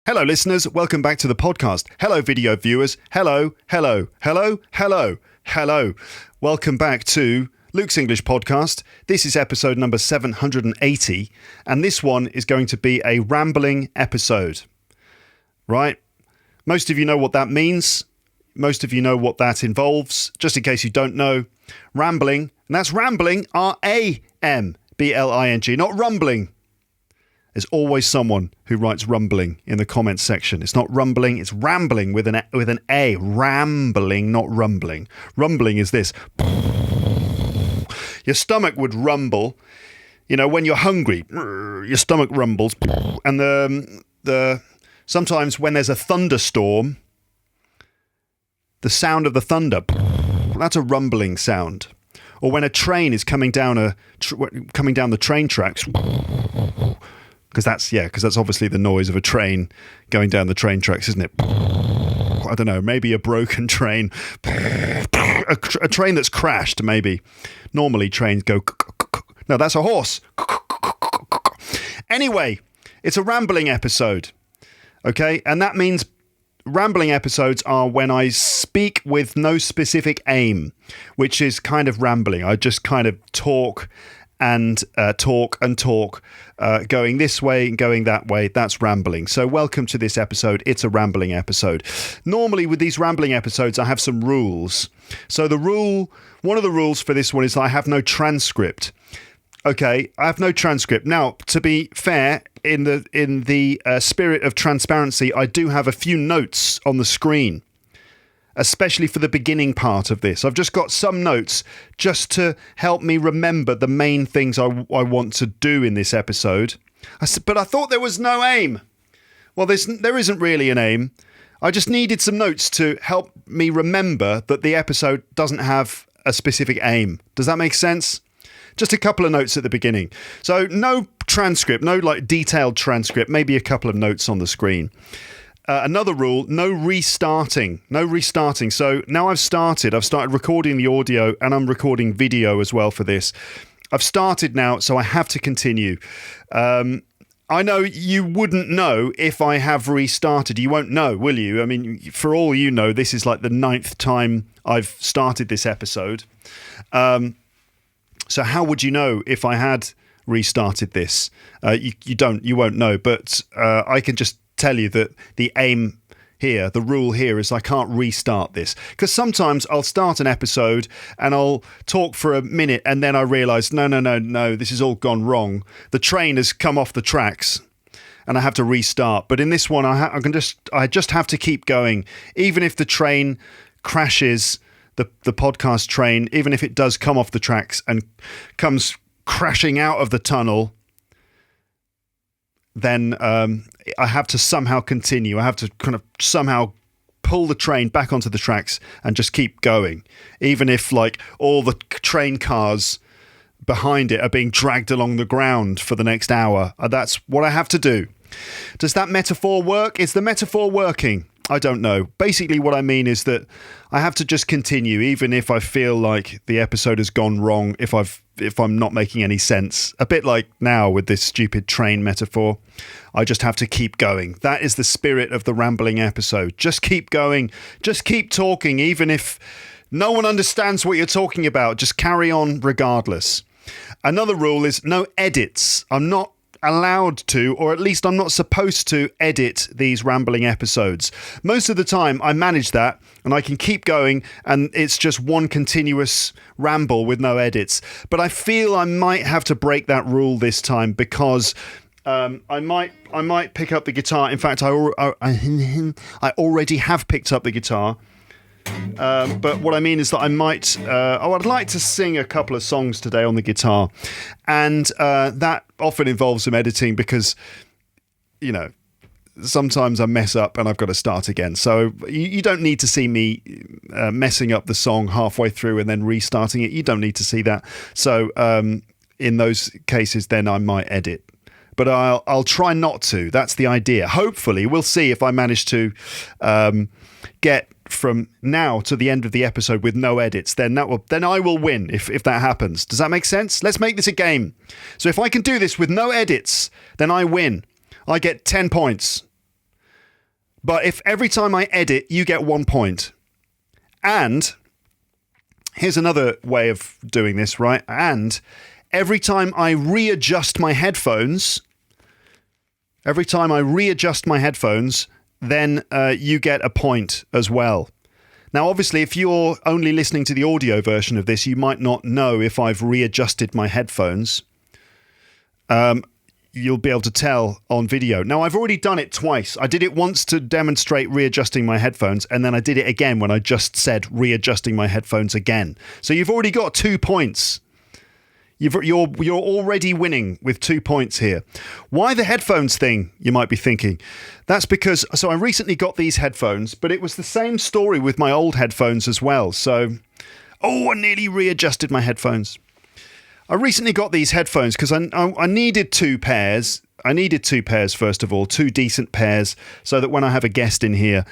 Hello, listeners. Welcome back to the podcast. Hello, video viewers. Hello, hello, hello, hello, hello. Welcome back to Luke's English podcast. This is episode number 780, and this one is going to be a rambling episode. Right? Most of you know what that means. Most of you know what that involves. Just in case you don't know, rambling, and that's rambling, R-A-M-B-L-I-N-G, not rumbling. There's always someone who writes rumbling in the comments section. It's not rumbling, it's rambling with an A. Rambling, not rumbling. Rumbling is this. Your stomach would rumble. You know, when you're hungry, your stomach rumbles. And the sometimes when there's a thunderstorm, the sound of the thunder, that's a rumbling sound. Or when a train is coming down the train tracks, because that's obviously the noise of a train going down the train tracks, isn't it? I don't know, maybe a broken train, a train that's crashed, maybe. Normally trains go, no, that's a horse. Anyway, it's a rambling episode, okay? And that means rambling episodes are when I speak with no specific aim, which is kind of rambling. I just kind of talk and talk, going this way and going that way. That's rambling. So welcome to this episode. It's a rambling episode. Normally with these rambling episodes, I have some rules. So one of the rules for this one is I have no transcript. Okay, I have no transcript. Now, to be fair, in the spirit of transparency, I do have a few notes on the screen, especially for the beginning part of this. I've just got some notes just to help me remember the main things I want to do in this episode. But I thought there was no aim. Well, there isn't really an aim. I just needed some notes to help me remember that the episode doesn't have a specific aim. Does that make sense? Just a couple of notes at the beginning. So no transcript, no like detailed transcript, maybe a couple of notes on the screen. Another rule, no restarting. So now I've started recording the audio and I'm recording video as well for this. I've started now, so I have to continue. I know you wouldn't know if I have restarted. You won't know, will you? I mean, for all you know, this is like the 9th time I've started this episode. So how would you know if I had restarted this? You won't know, but I can just tell you that the aim here, the rule here is I can't restart this, because sometimes I'll start an episode and I'll talk for a minute and then I realise no, this has all gone wrong. The train has come off the tracks and I have to restart. But in this one, I just have to keep going, even if the train crashes. The podcast train, even if it does come off the tracks and comes crashing out of the tunnel, then I have to somehow continue. I have to kind of somehow pull the train back onto the tracks and just keep going, even if like all the train cars behind it are being dragged along the ground for the next hour. That's what I have to do. Does that metaphor work? Is the metaphor working? I don't know. Basically, what I mean is that I have to just continue, even if I feel like the episode has gone wrong, if I'm not making any sense. A bit like now with this stupid train metaphor. I just have to keep going. That is the spirit of the rambling episode. Just keep going. Just keep talking, even if no one understands what you're talking about. Just carry on regardless. Another rule is no edits. I'm not allowed to, or at least I'm not supposed to, edit these rambling episodes. Most of the time I manage that and I can keep going and it's just one continuous ramble with no edits. But I feel I might have to break that rule this time, because I might pick up the guitar. In fact, I already have picked up the guitar. But what I mean is that I'd like to sing a couple of songs today on the guitar, and that often involves some editing because, you know, sometimes I mess up and I've got to start again. So you don't need to see me messing up the song halfway through and then restarting it. You don't need to see that. So in those cases, then I might edit. But I'll try not to. That's the idea. Hopefully, we'll see if I manage to get from now to the end of the episode with no edits. Then I will win if that happens. Does that make sense? Let's make this a game. So if I can do this with no edits, then I win. I get 10 points. But if every time I edit, you get 1 point. And here's another way of doing this, right? And every time I readjust my headphones, then you get a point as well. Now, obviously, if you're only listening to the audio version of this, you might not know if I've readjusted my headphones. You'll be able to tell on video. Now, I've already done it twice. I did it once to demonstrate readjusting my headphones, and then I did it again when I just said readjusting my headphones again. So you've already got 2 points. You're already winning with 2 points here. Why the headphones thing, you might be thinking? That's because, so I recently got these headphones, but it was the same story with my old headphones as well. So, I nearly readjusted my headphones. I recently got these headphones because I needed 2 pairs. I needed 2 pairs, first of all, 2 decent pairs, so that when I have a guest in here,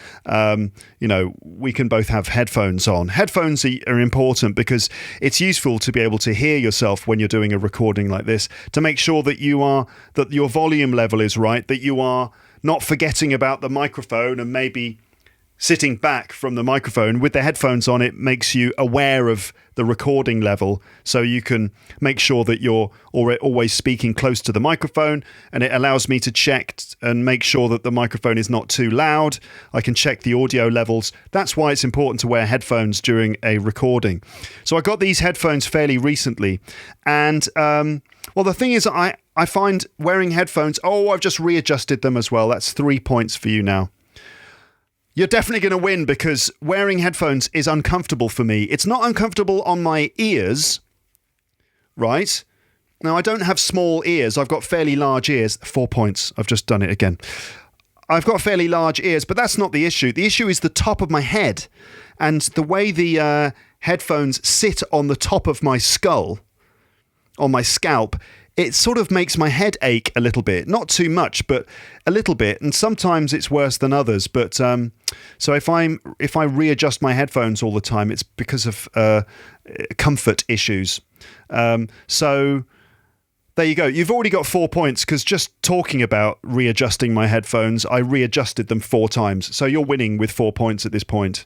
we can both have headphones on. Headphones are important because it's useful to be able to hear yourself when you're doing a recording like this, to make sure that that your volume level is right, that you are not forgetting about the microphone and maybe sitting back from the microphone. With the headphones on, it makes you aware of the recording level, so you can make sure that you're always speaking close to the microphone, and it allows me to check and make sure that the microphone is not too loud. I can check the audio levels. That's why it's important to wear headphones during a recording. So I got these headphones fairly recently, and the thing is, I find wearing headphones, I've just readjusted them as well. That's 3 points for you now. You're definitely going to win because wearing headphones is uncomfortable for me. It's not uncomfortable on my ears, right? Now, I don't have small ears. I've got fairly large ears. 4 points. I've just done it again. I've got fairly large ears, but that's not the issue. The issue is the top of my head and the way the headphones sit on the top of my skull, on my scalp. It sort of makes my head ache a little bit. Not too much, but a little bit. And sometimes it's worse than others. But so if I readjust my headphones all the time, it's because of comfort issues. So there you go. You've already got 4 points because just talking about readjusting my headphones, I readjusted them 4 times. So you're winning with 4 points at this point.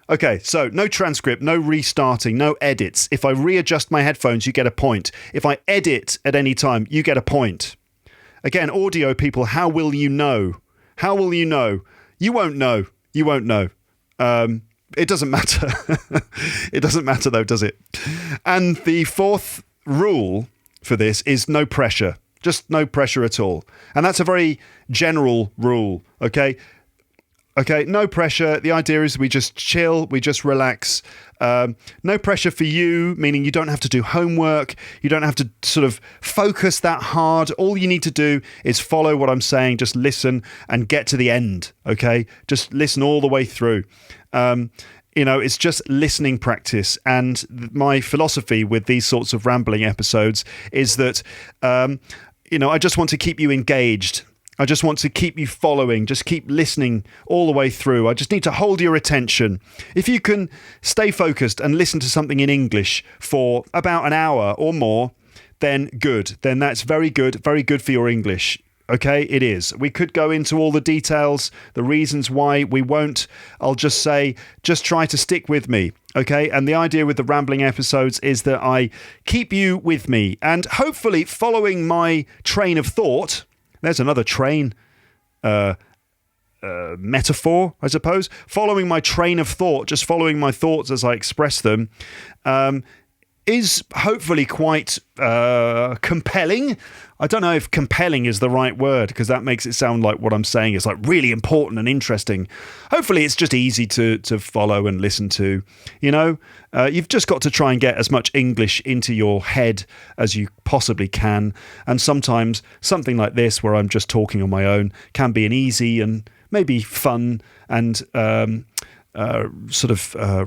Okay, so no transcript, no restarting, no edits. If I readjust my headphones, you get a point. If I edit at any time, you get a point. Again, audio people, how will you know? How will you know? You won't know. You won't know. It doesn't matter. It doesn't matter though, does it? And the 4th rule for this is no pressure. Just no pressure at all. And that's a very general rule, okay? Okay, no pressure. The idea is we just chill, we just relax. No pressure for you, meaning you don't have to do homework. You don't have to sort of focus that hard. All you need to do is follow what I'm saying. Just listen and get to the end, okay? Just listen all the way through. It's just listening practice. And my philosophy with these sorts of rambling episodes is that, I just want to keep you engaged. I just want to keep you following, just keep listening all the way through. I just need to hold your attention. If you can stay focused and listen to something in English for about an hour or more, then good. Then that's very good for your English. Okay, it is. We could go into all the details, the reasons why we won't. I'll just say, just try to stick with me. Okay, and the idea with the rambling episodes is that I keep you with me and hopefully following my train of thought. There's another train metaphor, I suppose. Following my train of thought, just following my thoughts as I express them, is hopefully quite compelling. I don't know if compelling is the right word because that makes it sound like what I'm saying is like really important and interesting. Hopefully it's just easy to follow and listen to. You've just got to try and get as much English into your head as you possibly can. And sometimes something like this where I'm just talking on my own can be an easy and maybe fun and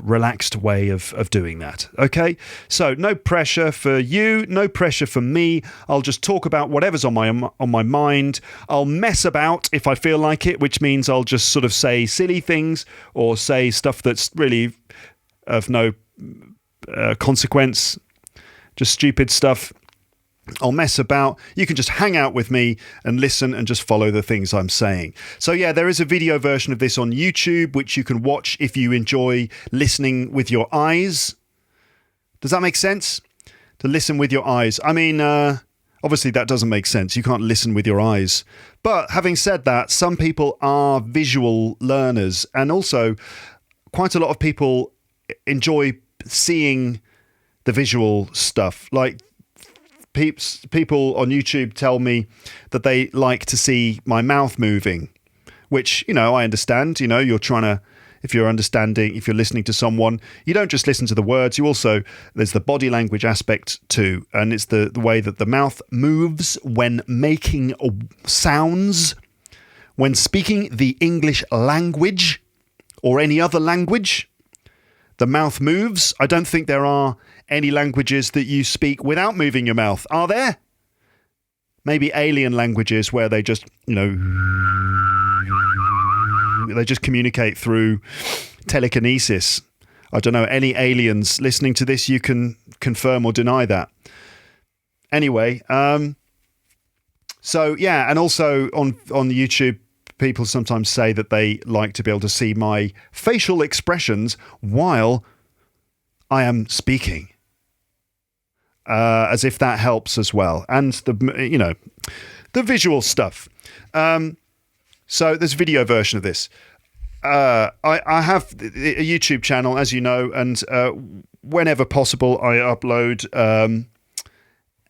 relaxed way of doing that. Okay, so no pressure for you, no pressure for me. I'll just talk about whatever's on my mind. I'll mess about if I feel like it, which means I'll just sort of say silly things or say stuff that's really of no consequence, just stupid stuff. I'll mess about. You can just hang out with me and listen and just follow the things I'm saying. So yeah, there is a video version of this on YouTube, which you can watch if you enjoy listening with your eyes. Does that make sense? To listen with your eyes. I mean, obviously that doesn't make sense. You can't listen with your eyes. But having said that, some people are visual learners, and also quite a lot of people enjoy seeing the visual stuff. Like people on YouTube tell me that they like to see my mouth moving, which, I understand. You're trying to, if you're listening to someone, you don't just listen to the words, there's the body language aspect too, and it's the way that the mouth moves when making sounds, when speaking the English language or any other language. The mouth moves. I don't think there are any languages that you speak without moving your mouth, are there? Maybe alien languages where they just, they just communicate through telekinesis. I don't know, any aliens listening to this, you can confirm or deny that. Anyway, so yeah, and also on YouTube, people sometimes say that they like to be able to see my facial expressions while I am speaking, as if that helps as well, and the visual stuff. So there's a video version of this. I have a YouTube channel, as you know, and whenever possible, I upload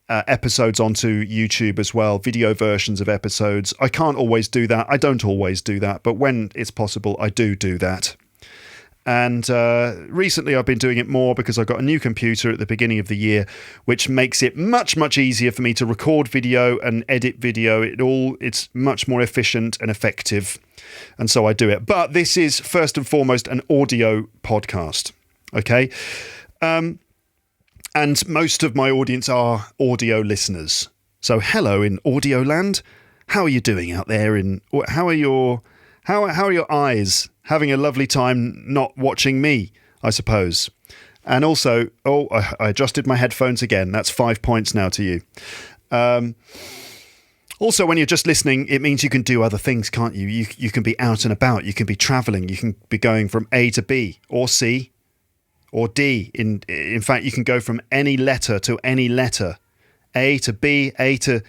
episodes onto YouTube as well, video versions of episodes. I can't always do that. I don't always do that, but when it's possible, I do that. And recently I've been doing it more because I got a new computer at the beginning of the year, which makes it much, much easier for me to record video and edit video. It's much more efficient and effective. And so I do it. But this is first and foremost an audio podcast. Okay. And most of my audience are audio listeners. So hello in audio land. How are you doing out there? How are your eyes? Having a lovely time not watching me, I suppose. And also, I adjusted my headphones again. That's 5 points now to you. Also, when you're just listening, it means you can do other things, can't you? You can be out and about. You can be traveling. You can be going from A to B or C or D. In fact, you can go from any letter to any letter. A to B, A to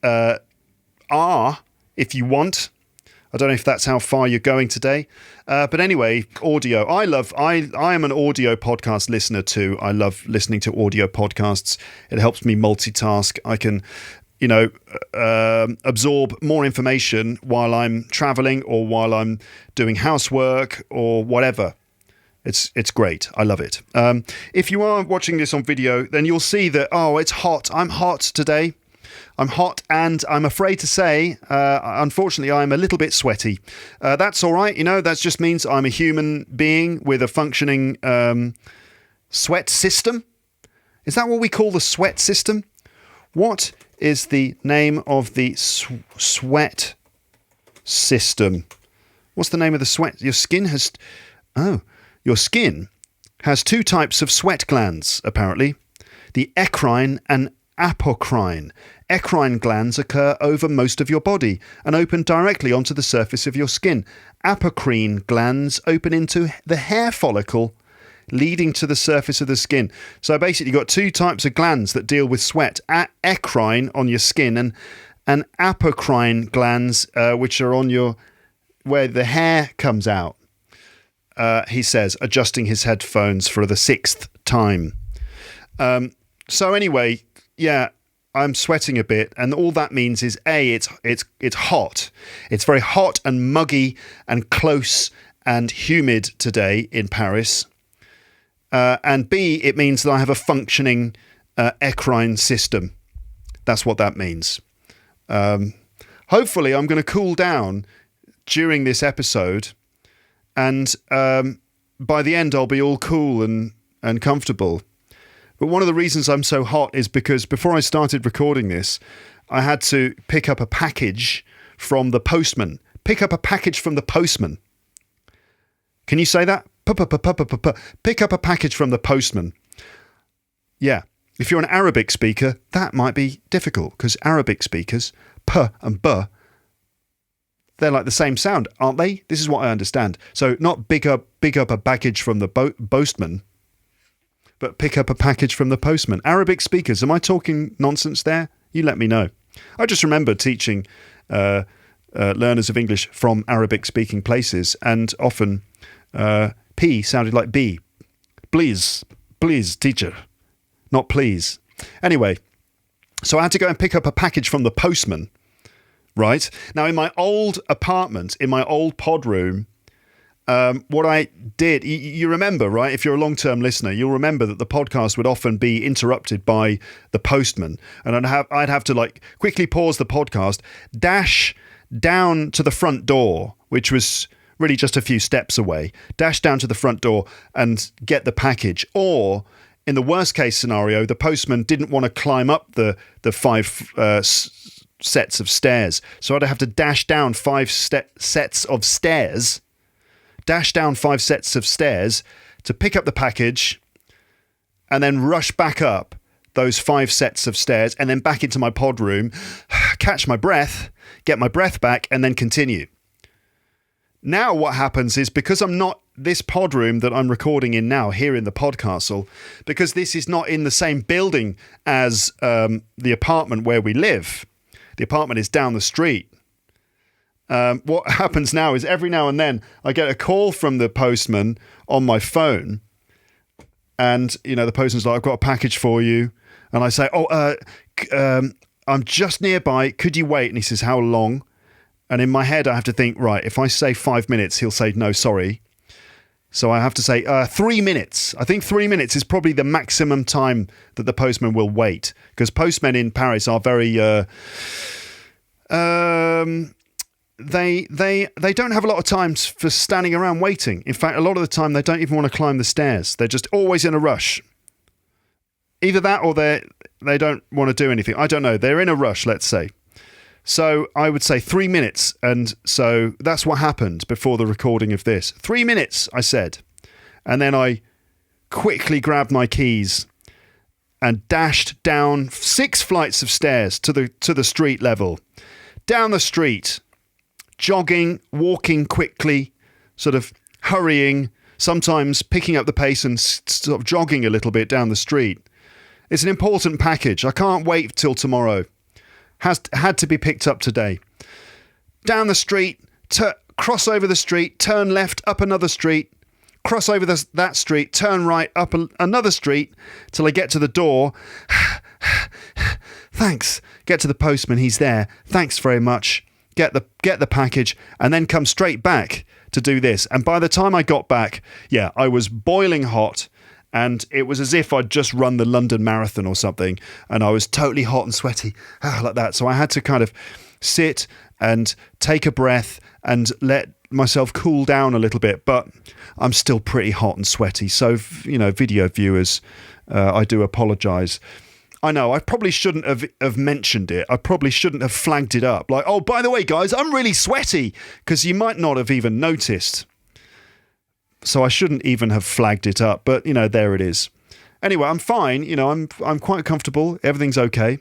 R if you want. I don't know if that's how far you're going today. But anyway, audio. I am an audio podcast listener too. I love listening to audio podcasts. It helps me multitask. I can, absorb more information while I'm traveling or while I'm doing housework or whatever. It's great. I love it. If you are watching this on video, then you'll see that, it's hot. I'm hot today. I'm hot, and I'm afraid to say, unfortunately, I'm a little bit sweaty. That's all right. That just means I'm a human being with a functioning sweat system. Is that what we call the sweat system? What is the name of the sweat system? What's the name of the sweat? Your skin has two types of sweat glands, apparently. The eccrine and apocrine. Eccrine glands occur over most of your body and open directly onto the surface of your skin. Apocrine glands open into the hair follicle, leading to the surface of the skin. So basically you've got two types of glands that deal with sweat. Eccrine on your skin and apocrine glands, which are on where the hair comes out. He says, adjusting his headphones for the 6th time. So anyway, yeah, I'm sweating a bit, and all that means is it's hot. It's very hot and muggy and close and humid today in Paris. And B, it means that I have a functioning eccrine system. That's what that means. Hopefully, I'm going to cool down during this episode, and by the end, I'll be all cool and comfortable. But one of the reasons I'm so hot is because before I started recording this, I had to pick up a package from the postman. Pick up a package from the postman. Can you say that? Pick up a package from the postman. Yeah. If you're an Arabic speaker, that might be difficult because Arabic speakers, p and b, they're like the same sound, aren't they? This is what I understand. So not pick up a package from the postman, but pick up a package from the postman. Arabic speakers, am I talking nonsense there? You let me know. I just remember teaching learners of English from Arabic-speaking places, and often P sounded like B. Please, teacher. Not please. Anyway, so I had to go and pick up a package from the postman, right? Now, in my old apartment, in my old pod room, what I did, you remember, right? If you're a long-term listener, you'll remember that the podcast would often be interrupted by the postman. And I'd have to like quickly pause the podcast, dash down to the front door, which was really just a few steps away, dash down to the front door and get the package. Or in the worst case scenario, the postman didn't want to climb up the 5 sets of stairs. So I'd have to dash down 5 sets of stairs, to pick up the package and then rush back up those 5 sets of stairs and then back into my pod room, catch my breath, get my breath back, and then continue. Now what happens is, because I'm not this pod room that I'm recording in now here in the podcastle, because this is not in the same building as the apartment where we live. The apartment is down the street. What happens now is every now and then I get a call from the postman on my phone, and the postman's like, I've got a package for you. And I say, I'm just nearby. Could you wait? And he says, how long? And in my head, I have to think, right, if I say 5 minutes, he'll say, no, sorry. So I have to say 3 minutes. I think 3 minutes is probably the maximum time that the postman will wait, because postmen in Paris are very... They don't have a lot of time for standing around waiting. In fact, a lot of the time, they don't even want to climb the stairs. They're just always in a rush. Either that or they don't want to do anything. I don't know. They're in a rush, let's say. So I would say 3 minutes. And so that's what happened before the recording of this. 3 minutes, I said. And then I quickly grabbed my keys and dashed down 6 flights of stairs to the street level. Down the street, jogging, walking quickly, sort of hurrying, sometimes picking up the pace and sort of jogging a little bit down the street. It's an important package. I can't wait till tomorrow. Had to be picked up today. Down the street, cross over the street, turn left, up another street, cross over that street, turn right, up another street, till I get to the door. Thanks. Get to the postman. He's there. Thanks very much. Get the package, and then come straight back to do this. And by the time I got back, I was boiling hot. And it was as if I'd just run the London Marathon or something, and I was totally hot and sweaty, like that. So I had to kind of sit and take a breath and let myself cool down a little bit. But I'm still pretty hot and sweaty. So, video viewers, I do apologise. I know, I probably shouldn't have mentioned it. I probably shouldn't have flagged it up. Like, oh, by the way, guys, I'm really sweaty, because you might not have even noticed. So I shouldn't even have flagged it up, but there it is. Anyway, I'm fine. I'm quite comfortable. Everything's okay.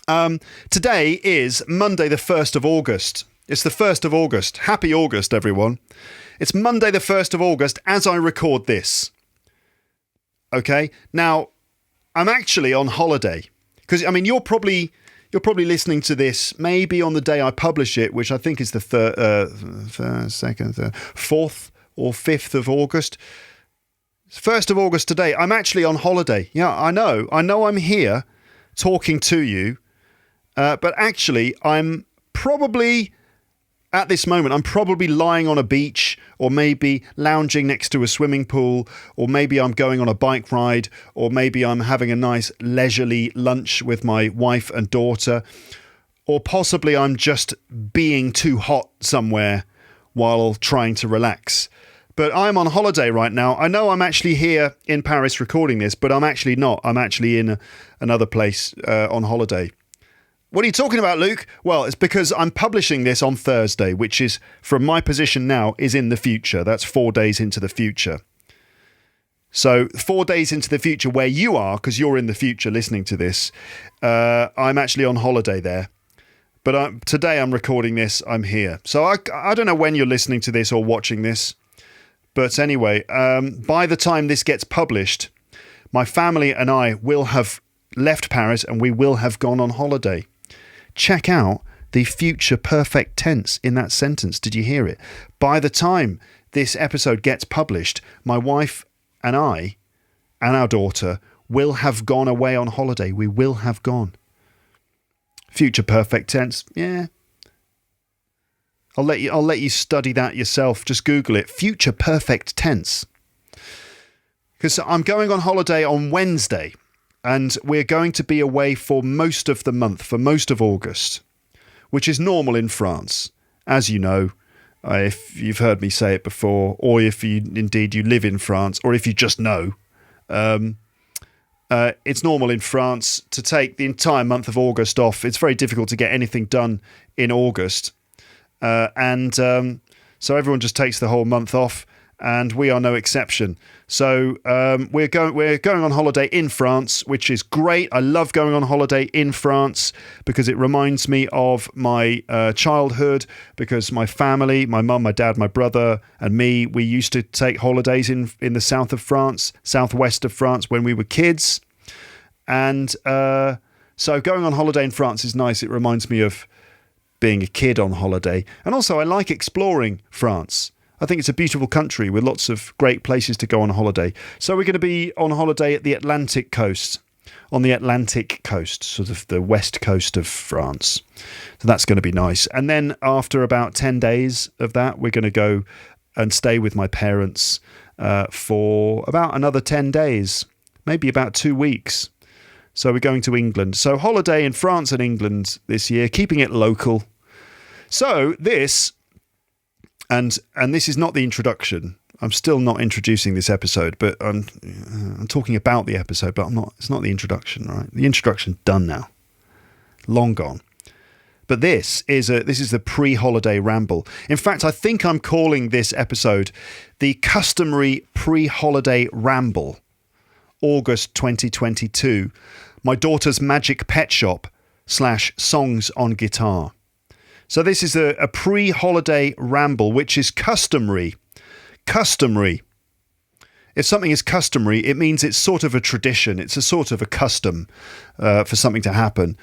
Today is Monday, the 1st of August. It's the 1st of August. Happy August, everyone. It's Monday, the 1st of August, as I record this. Okay. Now, I'm actually on holiday, because you're probably listening to this maybe on the day I publish it, which I think is the 4th or 5th of August. 1st of August today. I'm actually on holiday. Yeah, I know I'm here talking to you, but actually I'm probably, at this moment, I'm probably lying on a beach, or maybe lounging next to a swimming pool, or maybe I'm going on a bike ride, or maybe I'm having a nice leisurely lunch with my wife and daughter, or possibly I'm just being too hot somewhere while trying to relax. But I'm on holiday right now. I know I'm actually here in Paris recording this, but I'm actually not. I'm actually in another place on holiday. What are you talking about, Luke? Well, it's because I'm publishing this on Thursday, which is, from my position now, is in the future. That's 4 days into the future. So 4 days into the future where you are, because you're in the future listening to this, I'm actually on holiday there. But today I'm recording this, I'm here. So I don't know when you're listening to this or watching this. But anyway, by the time this gets published, my family and I will have left Paris and we will have gone on holiday. Check out the future perfect tense in that sentence. Did you hear it? By the time this episode gets published, my wife and I and our daughter will have gone away on holiday. We will have gone. Future perfect tense. Yeah. I'll let you study that yourself. Just Google it. Future perfect tense. Because I'm going on holiday on Wednesday and we're going to be away for most of the month, for most of August, which is normal in France. As you know, if you've heard me say it before, or if you live in France, or if you just know, it's normal in France to take the entire month of August off. It's very difficult to get anything done in August. So everyone just takes the whole month off, and we are no exception. So we're going on holiday in France, which is great. I love going on holiday in France because it reminds me of my childhood, because my family, my mum, my dad, my brother and me, we used to take holidays in the south of France, southwest of France when we were kids. And so going on holiday in France is nice. It reminds me of being a kid on holiday. And also I like exploring France. I think it's a beautiful country with lots of great places to go on holiday. So we're going to be on holiday at the Atlantic coast, on the Atlantic coast, sort of the west coast of France. So that's going to be nice. And then after about 10 days of that, we're going to go and stay with my parents for about another 10 days, maybe about 2 weeks. So we're going to England. So holiday in France and England this year, keeping it local. So this... And this is not the introduction. I'm still not introducing this episode, but I'm talking about the episode, but it's not the introduction, right? The introduction's done now. Long gone. But this is the pre-holiday ramble. In fact, I think I'm calling this episode the Customary Pre-Holiday Ramble, August 2022. My daughter's magic pet shop / songs on guitar. So this is a pre-holiday ramble, which is customary. Customary. If something is customary, it means it's sort of a tradition. It's a sort of a custom for something to happen.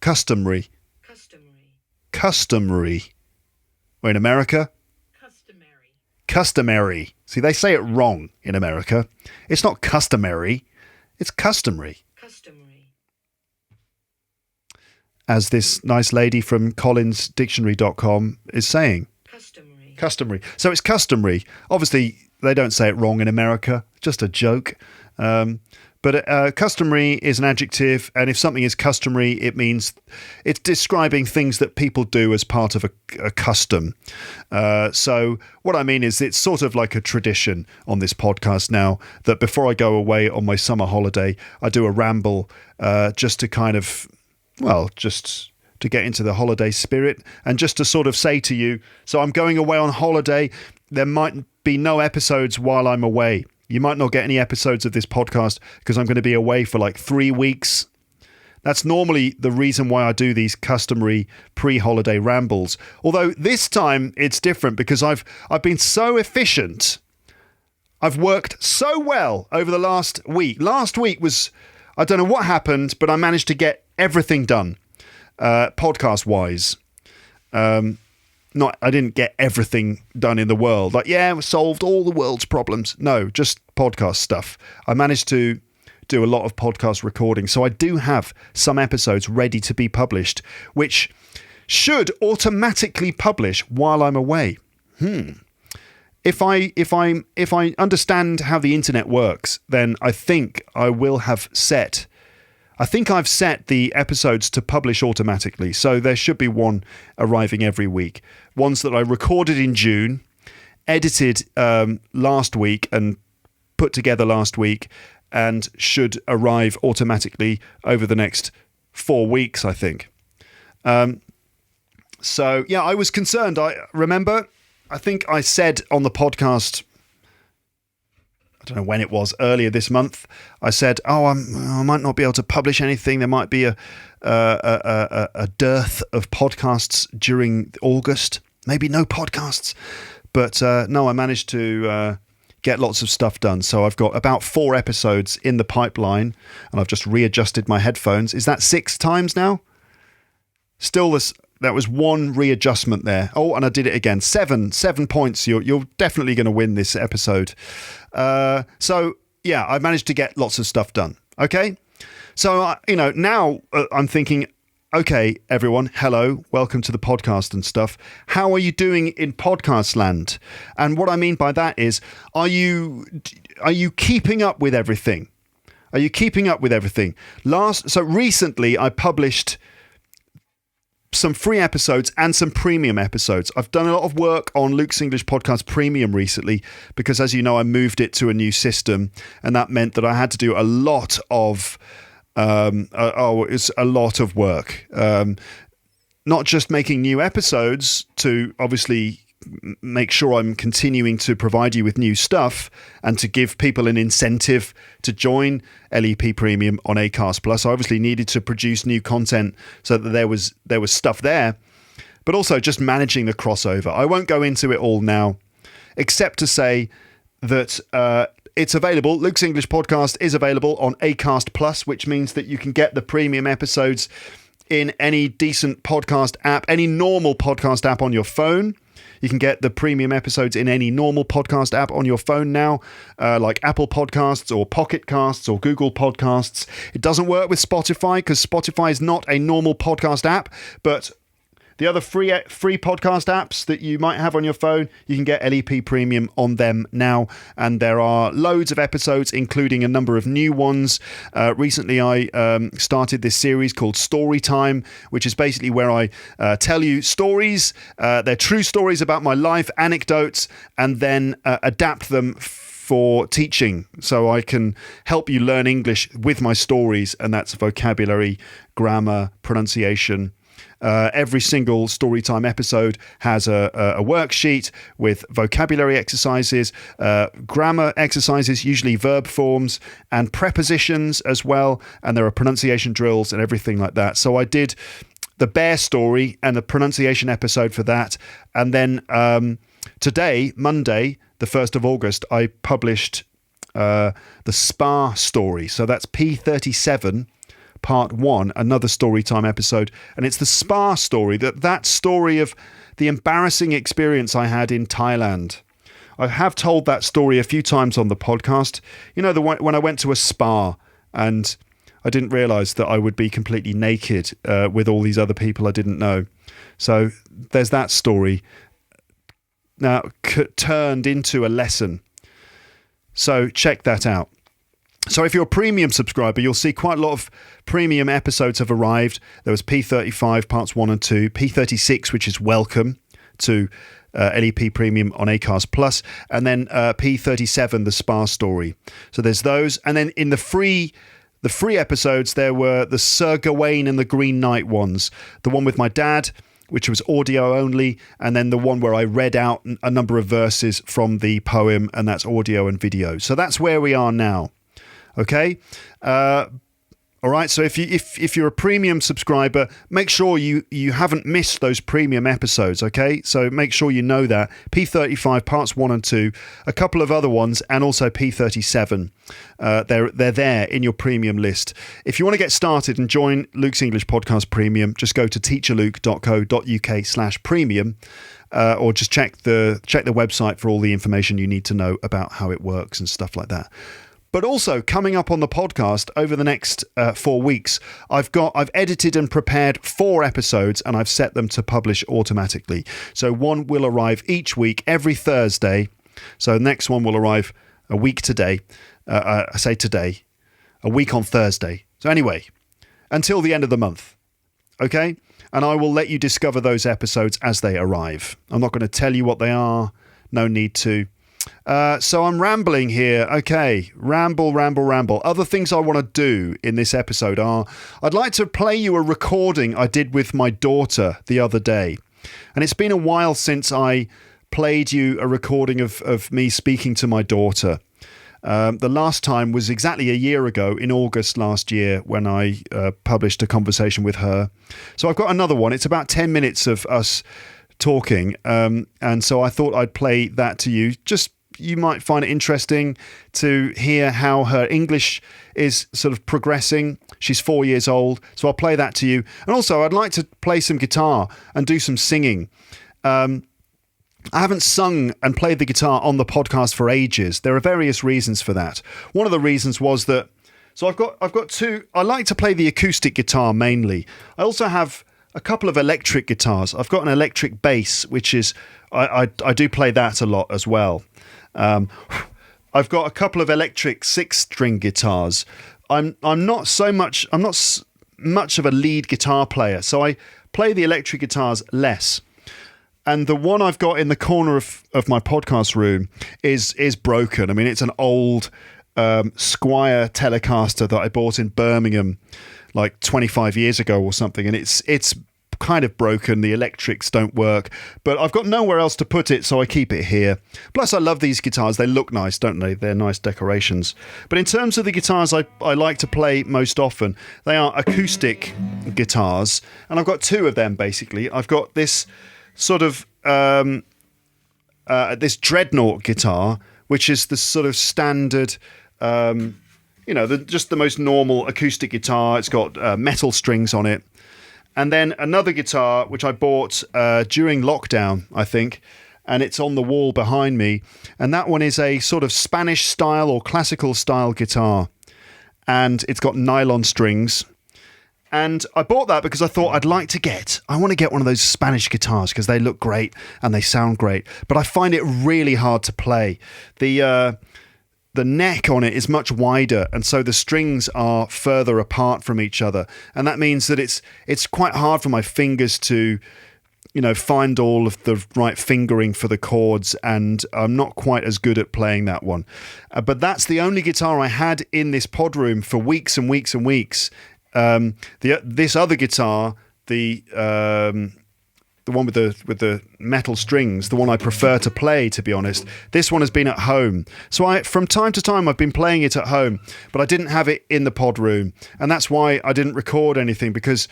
Customary. Customary. Customary. Or in America? Customary. Customary. See, they say it wrong in America. It's not customary. It's customary. Customary. As this nice lady from collinsdictionary.com is saying. Customary. Customary. So it's customary. Obviously, they don't say it wrong in America. Just a joke. But customary is an adjective, and if something is customary, it means it's describing things that people do as part of a custom. So what I mean is it's sort of like a tradition on this podcast now that before I go away on my summer holiday, I do a ramble just to kind of... Well, just to get into the holiday spirit and just to sort of say to you, so I'm going away on holiday. There might be no episodes while I'm away. You might not get any episodes of this podcast because I'm going to be away for like 3 weeks. That's normally the reason why I do these customary pre-holiday rambles. Although this time it's different because I've been so efficient. I've worked so well over the last week. Last week was... I don't know what happened, but I managed to get everything done, podcast-wise. I didn't get everything done in the world. Like, we solved all the world's problems. No, just podcast stuff. I managed to do a lot of podcast recording, so I do have some episodes ready to be published, which should automatically publish while I'm away. If I understand how the internet works, then I think I've set the episodes to publish automatically. So there should be one arriving every week. Ones that I recorded in June, edited last week and put together last week, and should arrive automatically over the next 4 weeks, I think. So yeah, I was concerned. I think I said on the podcast I don't know when it was, earlier this month, I said, I might not be able to publish anything. There might be a dearth of podcasts during August. Maybe no podcasts. But no, I managed to get lots of stuff done. So I've got about 4 episodes in the pipeline, and I've just readjusted my headphones. Is that 6 times now? Still this. That was 1 readjustment there. Oh, and I did it again. 7 points. You're definitely going to win this episode. So yeah, I managed to get lots of stuff done. Okay. So, now I'm thinking, okay, everyone, hello, welcome to the podcast and stuff. How are you doing in podcast land? And what I mean by that is, are you keeping up with everything? Are you keeping up with everything? So recently I published some free episodes and some premium episodes. I've done a lot of work on Luke's English Podcast Premium recently because, as you know, I moved it to a new system, and that meant that I had to do a lot of it's a lot of work. Not just making new episodes to obviously make sure I'm continuing to provide you with new stuff and to give people an incentive to join LEP Premium on Acast Plus. I obviously needed to produce new content so that there was stuff there, but also just managing the crossover. I won't go into it all now, except to say that it's available. Luke's English Podcast is available on Acast Plus, which means that you can get the premium episodes in any decent podcast app, any normal podcast app on your phone. You can get the premium episodes in any normal podcast app on your phone now, like Apple Podcasts or Pocket Casts or Google Podcasts. It doesn't work with Spotify because Spotify is not a normal podcast app, but the other free podcast apps that you might have on your phone, you can get LEP Premium on them now. And there are loads of episodes, including a number of new ones. Recently, I started this series called Story Time, which is basically where I tell you stories. They're true stories about my life, anecdotes, and then adapt them for teaching, so I can help you learn English with my stories, and that's vocabulary, grammar, pronunciation. Every single Storytime episode has a worksheet with vocabulary exercises, grammar exercises, usually verb forms, and prepositions as well. And there are pronunciation drills and everything like that. So I did the bear story and the pronunciation episode for that. And then today, Monday, the 1st of August, I published the spa story. So that's P37. Part 1, another Storytime episode, and it's the spa story, that story of the embarrassing experience I had in Thailand. I have told that story a few times on the podcast. You know, when I went to a spa and I didn't realise that I would be completely naked with all these other people I didn't know. So there's that story now turned into a lesson. So check that out. So if you're a premium subscriber, you'll see quite a lot of premium episodes have arrived. There was P35 parts 1 and 2, P36, which is welcome to LEP Premium on Acast Plus, and then P37, the spa story. So there's those. And then in the free episodes, there were the Sir Gawain and the Green Knight ones. The one with my dad, which was audio only, and then the one where I read out a number of verses from the poem, and that's audio and video. So that's where we are now. Okay. All right. So if you're a premium subscriber, make sure you haven't missed those premium episodes. Okay. So make sure you know that P35 parts 1 and 2, a couple of other ones, and also P37. They're there in your premium list. If you want to get started and join Luke's English Podcast Premium, just go to teacherluke.co.uk/premium. Or just check the website for all the information you need to know about how it works and stuff like that. But also coming up on the podcast over the next 4 weeks, I've edited and prepared 4 episodes, and I've set them to publish automatically. So one will arrive each week, every Thursday. So the next one will arrive a week today. I say today, a week on Thursday. So anyway, until the end of the month. Okay? And I will let you discover those episodes as they arrive. I'm not going to tell you what they are. No need to. So I'm rambling here. Okay, ramble. Other things I want to do in this episode are, I'd like to play you a recording I did with my daughter the other day. And it's been a while since I played you a recording of me speaking to my daughter. The last time was exactly a year ago in August last year when I published a conversation with her. So I've got another one. It's about 10 minutes of us talking. And so I thought I'd play that to you. Just you might find it interesting to hear how her English is sort of progressing. She's 4 years old. So I'll play that to you. And also I'd like to play some guitar and do some singing. I haven't sung and played the guitar on the podcast for ages. There are various reasons for that. One of the reasons was that, so I've got two. I like to play the acoustic guitar mainly. I also have a couple of electric guitars. I've got an electric bass, which is I do play that a lot as well. I've got a couple of electric 6-string guitars. I'm not much of a lead guitar player, so I play the electric guitars less. And the one I've got in the corner of my podcast room is broken. I mean, it's an old Squier Telecaster that I bought in Birmingham like 25 years ago or something, and it's kind of broken. The electrics don't work, but I've got nowhere else to put it, so I keep it here. Plus, I love these guitars. They look nice, don't they? They're nice decorations. But in terms of the guitars I like to play most often, they are acoustic guitars, and I've got two of them, basically. I've got this sort of this dreadnought guitar, which is the sort of standard, just the most normal acoustic guitar. It's got metal strings on it. And then another guitar, which I bought during lockdown, I think, and it's on the wall behind me. And that one is a sort of Spanish style or classical style guitar. And it's got nylon strings. And I bought that because I thought I want to get one of those Spanish guitars because they look great and they sound great. But I find it really hard to play. The neck on it is much wider, and so the strings are further apart from each other. And that means that it's quite hard for my fingers to, find all of the right fingering for the chords, and I'm not quite as good at playing that one. But that's the only guitar I had in this pod room for weeks and weeks and weeks. This other guitar, the one with the metal strings, the one I prefer to play, to be honest. This one has been at home. So from time to time, I've been playing it at home, but I didn't have it in the pod room. And that's why I didn't record anything, because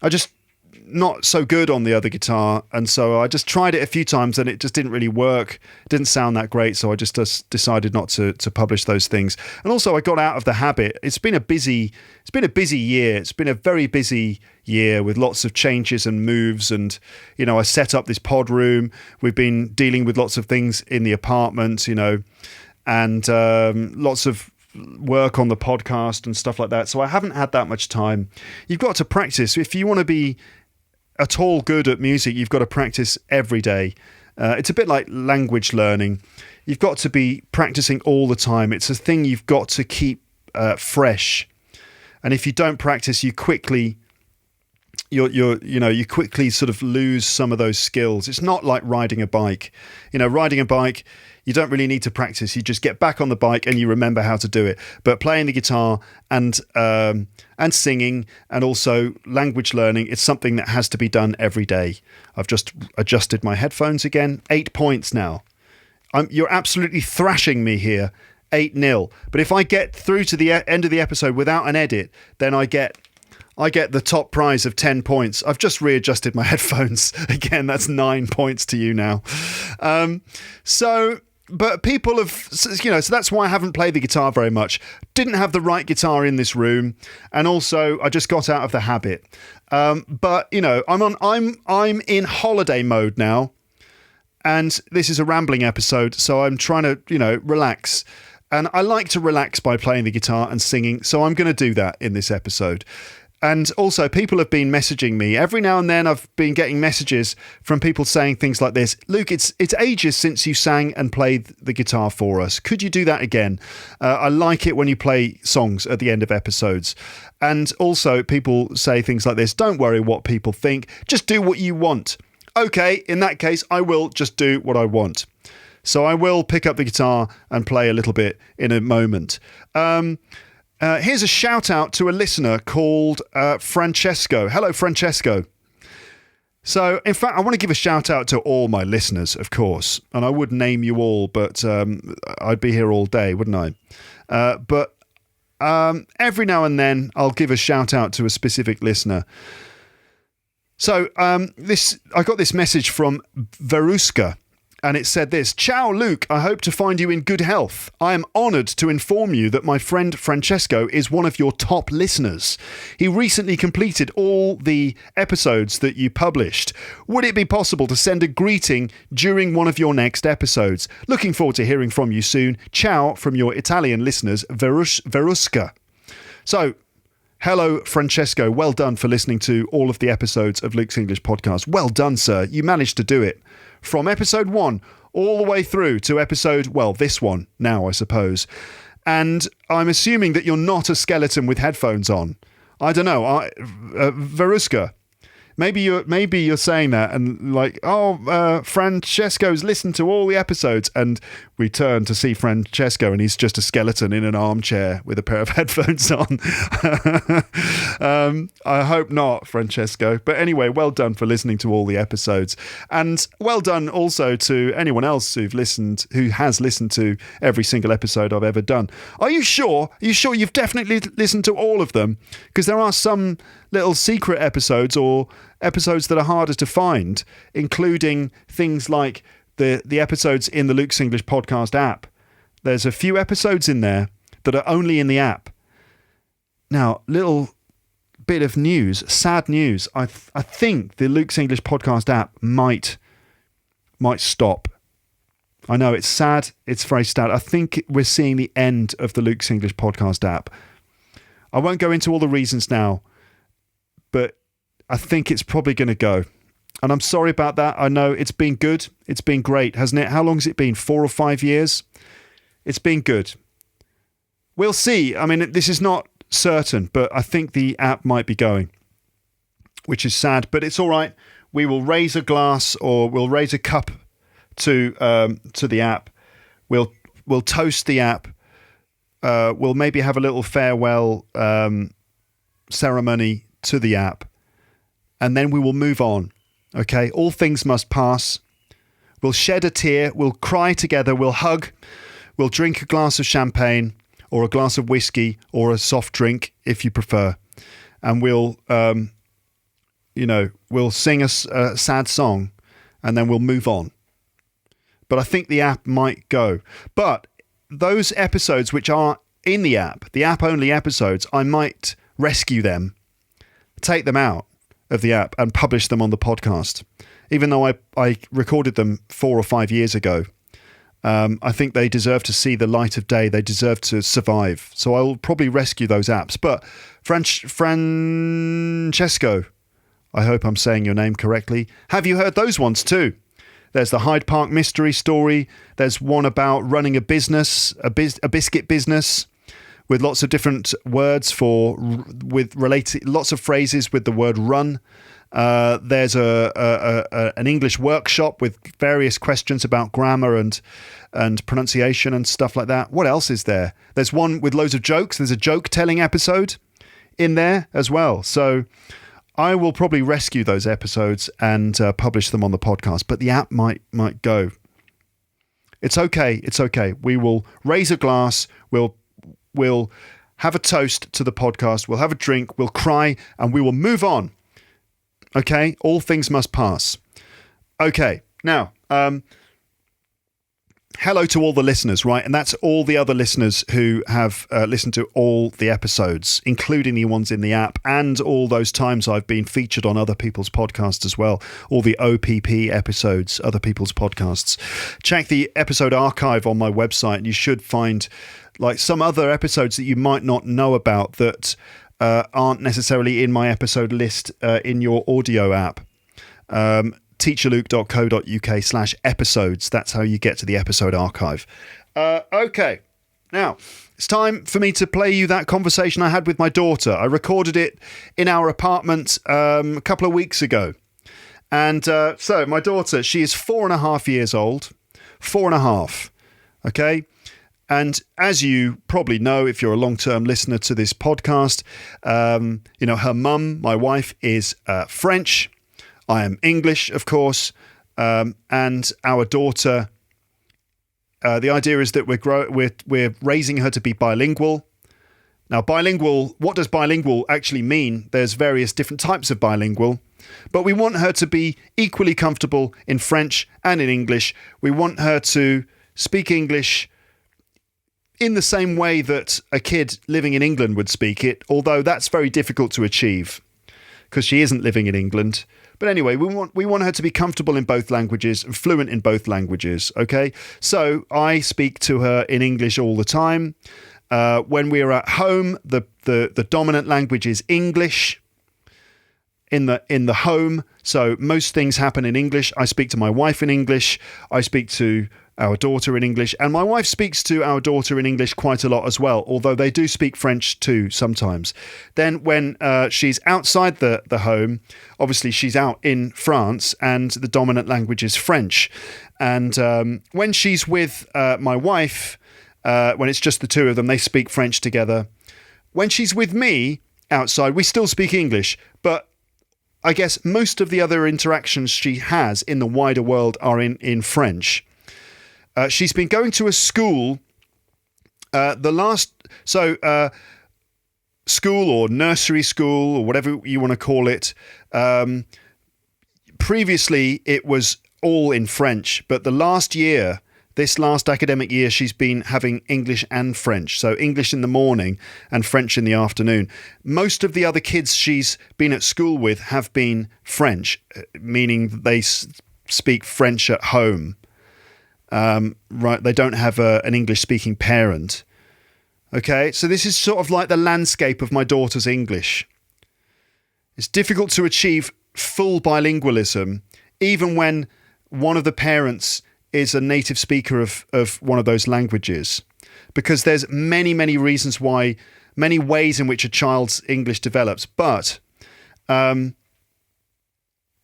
I just not so good on the other guitar. And so I just tried it a few times and it just didn't really work. It didn't sound that great. So I just decided not to publish those things. And also I got out of the habit. It's been a busy year. It's been a very busy year with lots of changes and moves. And, I set up this pod room. We've been dealing with lots of things in the apartment, and lots of work on the podcast and stuff like that. So I haven't had that much time. You've got to practice. If you want to be at all good at music, you've got to practice every day. It's a bit like language learning. You've got to be practicing all the time. It's a thing you've got to keep fresh. And if you don't practice, you quickly sort of lose some of those skills. It's not like riding a bike. Riding a bike, you don't really need to practice. You just get back on the bike and you remember how to do it. But playing the guitar and singing and also language learning, it's something that has to be done every day. I've just adjusted my headphones again. 8 points now. You're absolutely thrashing me here. 8-0. But if I get through to the end of the episode without an edit, then I get the top prize of 10 points. I've just readjusted my headphones. Again, that's 9 points to you now. But people have, so that's why I haven't played the guitar very much. Didn't have the right guitar in this room. And also I just got out of the habit. But I'm in holiday mode now. And this is a rambling episode. So I'm trying to, relax. And I like to relax by playing the guitar and singing. So I'm going to do that in this episode. And also, people have been messaging me. Every now and then I've been getting messages from people saying things like this. Luke, it's ages since you sang and played the guitar for us. Could you do that again? I like it when you play songs at the end of episodes. And also, people say things like this. Don't worry what people think. Just do what you want. Okay, in that case, I will just do what I want. So I will pick up the guitar and play a little bit in a moment. Here's a shout out to a listener called Francesco. Hello, Francesco. So, in fact, I want to give a shout out to all my listeners, of course. And I would name you all, but I'd be here all day, wouldn't I? But every now and then, I'll give a shout out to a specific listener. So, I got this message from Veruska. And it said this: "Ciao, Luke. I hope to find you in good health. I am honoured to inform you that my friend Francesco is one of your top listeners. He recently completed all the episodes that you published. Would it be possible to send a greeting during one of your next episodes? Looking forward to hearing from you soon. Ciao from your Italian listeners, Veruska." So, hello, Francesco. Well done for listening to all of the episodes of Luke's English Podcast. Well done, sir. You managed to do it. From episode 1 all the way through to episode, well, this one now, I suppose. And I'm assuming that you're not a skeleton with headphones on. I don't know. Veruska, maybe you're saying that and like, Francesco's listened to all the episodes, and we turn to see Francesco and he's just a skeleton in an armchair with a pair of headphones on. I hope not, Francesco. But anyway, well done for listening to all the episodes, and well done also to anyone else who has listened to every single episode I've ever done. Are you sure? Are you sure you've definitely listened to all of them? Because there are some little secret episodes or episodes that are harder to find, including things like the episodes in the Luke's English Podcast app. There's a few episodes in there that are only in the app. Now, little bit of news, sad news. I think the Luke's English Podcast app might stop. I know it's sad. It's very sad. I think we're seeing the end of the Luke's English Podcast app. I won't go into all the reasons now, but I think it's probably going to go. And I'm sorry about that. I know it's been good. It's been great, hasn't it? How long has it been? 4 or 5 years? It's been good. We'll see. I mean, this is not certain, but I think the app might be going, which is sad, but it's all right. We will raise a glass, or we'll raise a cup to the app. We'll toast the app. We'll maybe have a little farewell ceremony to the app, and then we will move on. Okay, all things must pass. We'll shed a tear. We'll cry together. We'll hug. We'll drink a glass of champagne or a glass of whiskey or a soft drink if you prefer. And we'll sing a sad song, and then we'll move on. But I think the app might go. But those episodes which are in the app-only episodes, I might rescue them, take them out of the app and publish them on the podcast. Even though I recorded them 4 or 5 years ago, I think they deserve to see the light of day. They deserve to survive. So I will probably rescue those apps. But Francesco, I hope I'm saying your name correctly. Have you heard those ones too? There's the Hyde Park mystery story. There's one about running a business, a biscuit business, with lots of different words lots of phrases with the word run. There's an English workshop with various questions about grammar and pronunciation and stuff like that. What else is there? There's one with loads of jokes. There's a joke telling episode in there as well. So I will probably rescue those episodes and publish them on the podcast, but the app might go. It's okay. It's okay. We will raise a glass. We'll have a toast to the podcast. We'll have a drink. We'll cry, and we will move on. Okay? All things must pass. Okay. Now, hello to all the listeners, right? And that's all the other listeners who have listened to all the episodes, including the ones in the app, and all those times I've been featured on other people's podcasts as well. All the OPP episodes, other people's podcasts. Check the episode archive on my website, and you should find like some other episodes that you might not know about that aren't necessarily in my episode list in your audio app. teacherluke.co.uk/episodes. That's how you get to the episode archive. Okay, now it's time for me to play you that conversation I had with my daughter. I recorded it in our apartment a couple of weeks ago. And so my daughter, she is 4.5 years old. 4.5. Okay. And as you probably know, if you're a long-term listener to this podcast, her mum, my wife, is French. I am English, of course, and our daughter. The idea is that we're raising her to be bilingual. Now, bilingual. What does bilingual actually mean? There's various different types of bilingual, but we want her to be equally comfortable in French and in English. We want her to speak English in the same way that a kid living in England would speak it, although that's very difficult to achieve because she isn't living in England. But anyway, we want her to be comfortable in both languages and fluent in both languages, okay? So I speak to her in English all the time. When we're at home, the dominant language is English in the home. So most things happen in English. I speak to my wife in English. I speak to our daughter in English, and my wife speaks to our daughter in English quite a lot as well, although they do speak French too sometimes. Then when she's outside the home, obviously she's out in France and the dominant language is French. And when she's with my wife, when it's just the two of them, they speak French together. When she's with me outside, we still speak English, but I guess most of the other interactions she has in the wider world are in French. She's been going to a school, school or nursery school or whatever you want to call it. Previously, it was all in French, but this last academic year, she's been having English and French. So English in the morning and French in the afternoon. Most of the other kids she's been at school with have been French, meaning they speak French at home. Right, they don't have an English-speaking parent. Okay, so this is sort of like the landscape of my daughter's English. It's difficult to achieve full bilingualism, even when one of the parents is a native speaker of one of those languages, because there's many reasons why, many ways in which a child's English develops. But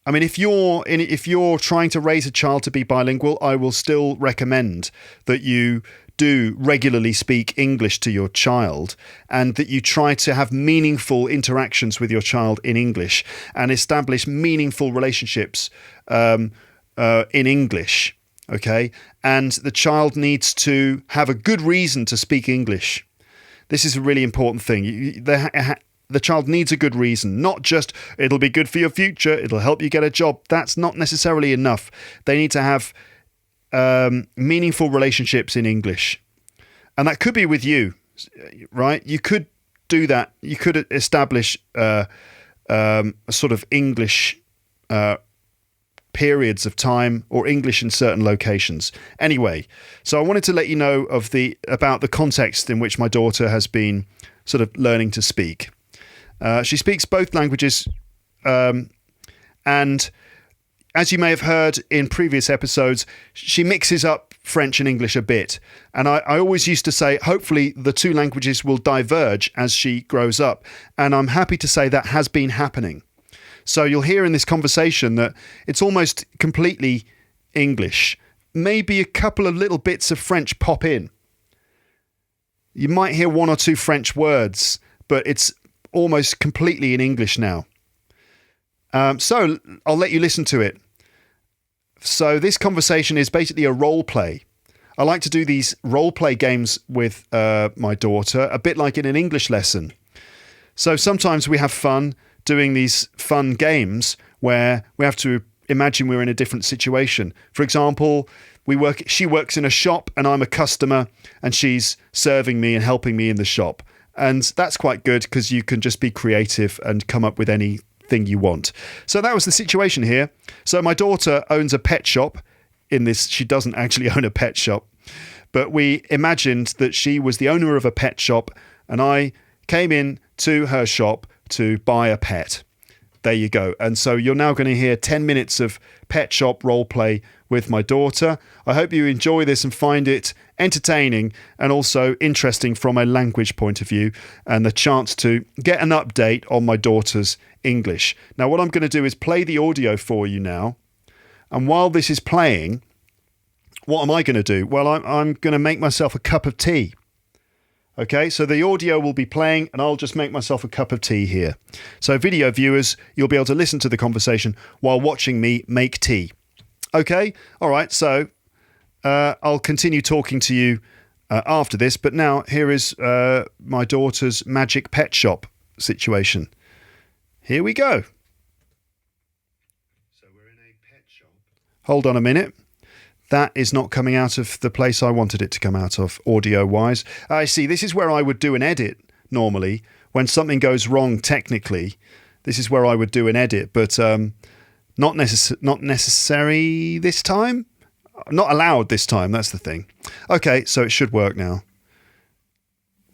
I mean, if you're trying to raise a child to be bilingual, I will still recommend that you do regularly speak English to your child and that you try to have meaningful interactions with your child in English and establish meaningful relationships in English, okay? And the child needs to have a good reason to speak English. This is a really important thing. The child needs a good reason, not just it'll be good for your future, it'll help you get a job. That's not necessarily enough. They need to have meaningful relationships in English. And that could be with you, right? You could do that. You could establish a sort of English periods of time or English in certain locations. Anyway, so I wanted to let you know about the context in which my daughter has been sort of learning to speak. She speaks both languages, and as you may have heard in previous episodes, she mixes up French and English a bit. And I always used to say, hopefully the two languages will diverge as she grows up. And I'm happy to say that has been happening. So you'll hear in this conversation that it's almost completely English. Maybe a couple of little bits of French pop in. You might hear one or two French words, but it's almost completely in English now. So I'll let you listen to it. So this conversation is basically a role play. I like to do these role play games with my daughter, a bit like in an English lesson. So sometimes we have fun doing these fun games where we have to imagine we're in a different situation. For example, she works in a shop and I'm a customer and she's serving me and helping me in the shop. And that's quite good because you can just be creative and come up with anything you want. So that was the situation here. So my daughter owns a pet shop in this. She doesn't actually own a pet shop, but we imagined that she was the owner of a pet shop and I came in to her shop to buy a pet. There you go. And so you're now going to hear 10 minutes of pet shop role play with my daughter. I hope you enjoy this and find it entertaining and also interesting from a language point of view and the chance to get an update on my daughter's English. Now, what I'm going to do is play the audio for you now. And while this is playing, what am I going to do? Well, I'm going to make myself a cup of tea. Okay, so the audio will be playing and I'll just make myself a cup of tea here. So video viewers, you'll be able to listen to the conversation while watching me make tea. Okay, all right, so I'll continue talking to you after this, but now here is my daughter's magic pet shop situation. Here we go. So we're in a pet shop. Hold on a minute. That is not coming out of the place I wanted it to come out of, audio-wise. I see, this is where I would do an edit normally. When something goes wrong technically, this is where I would do an edit, but not necessary this time? Not allowed this time, that's the thing. Okay, so it should work now.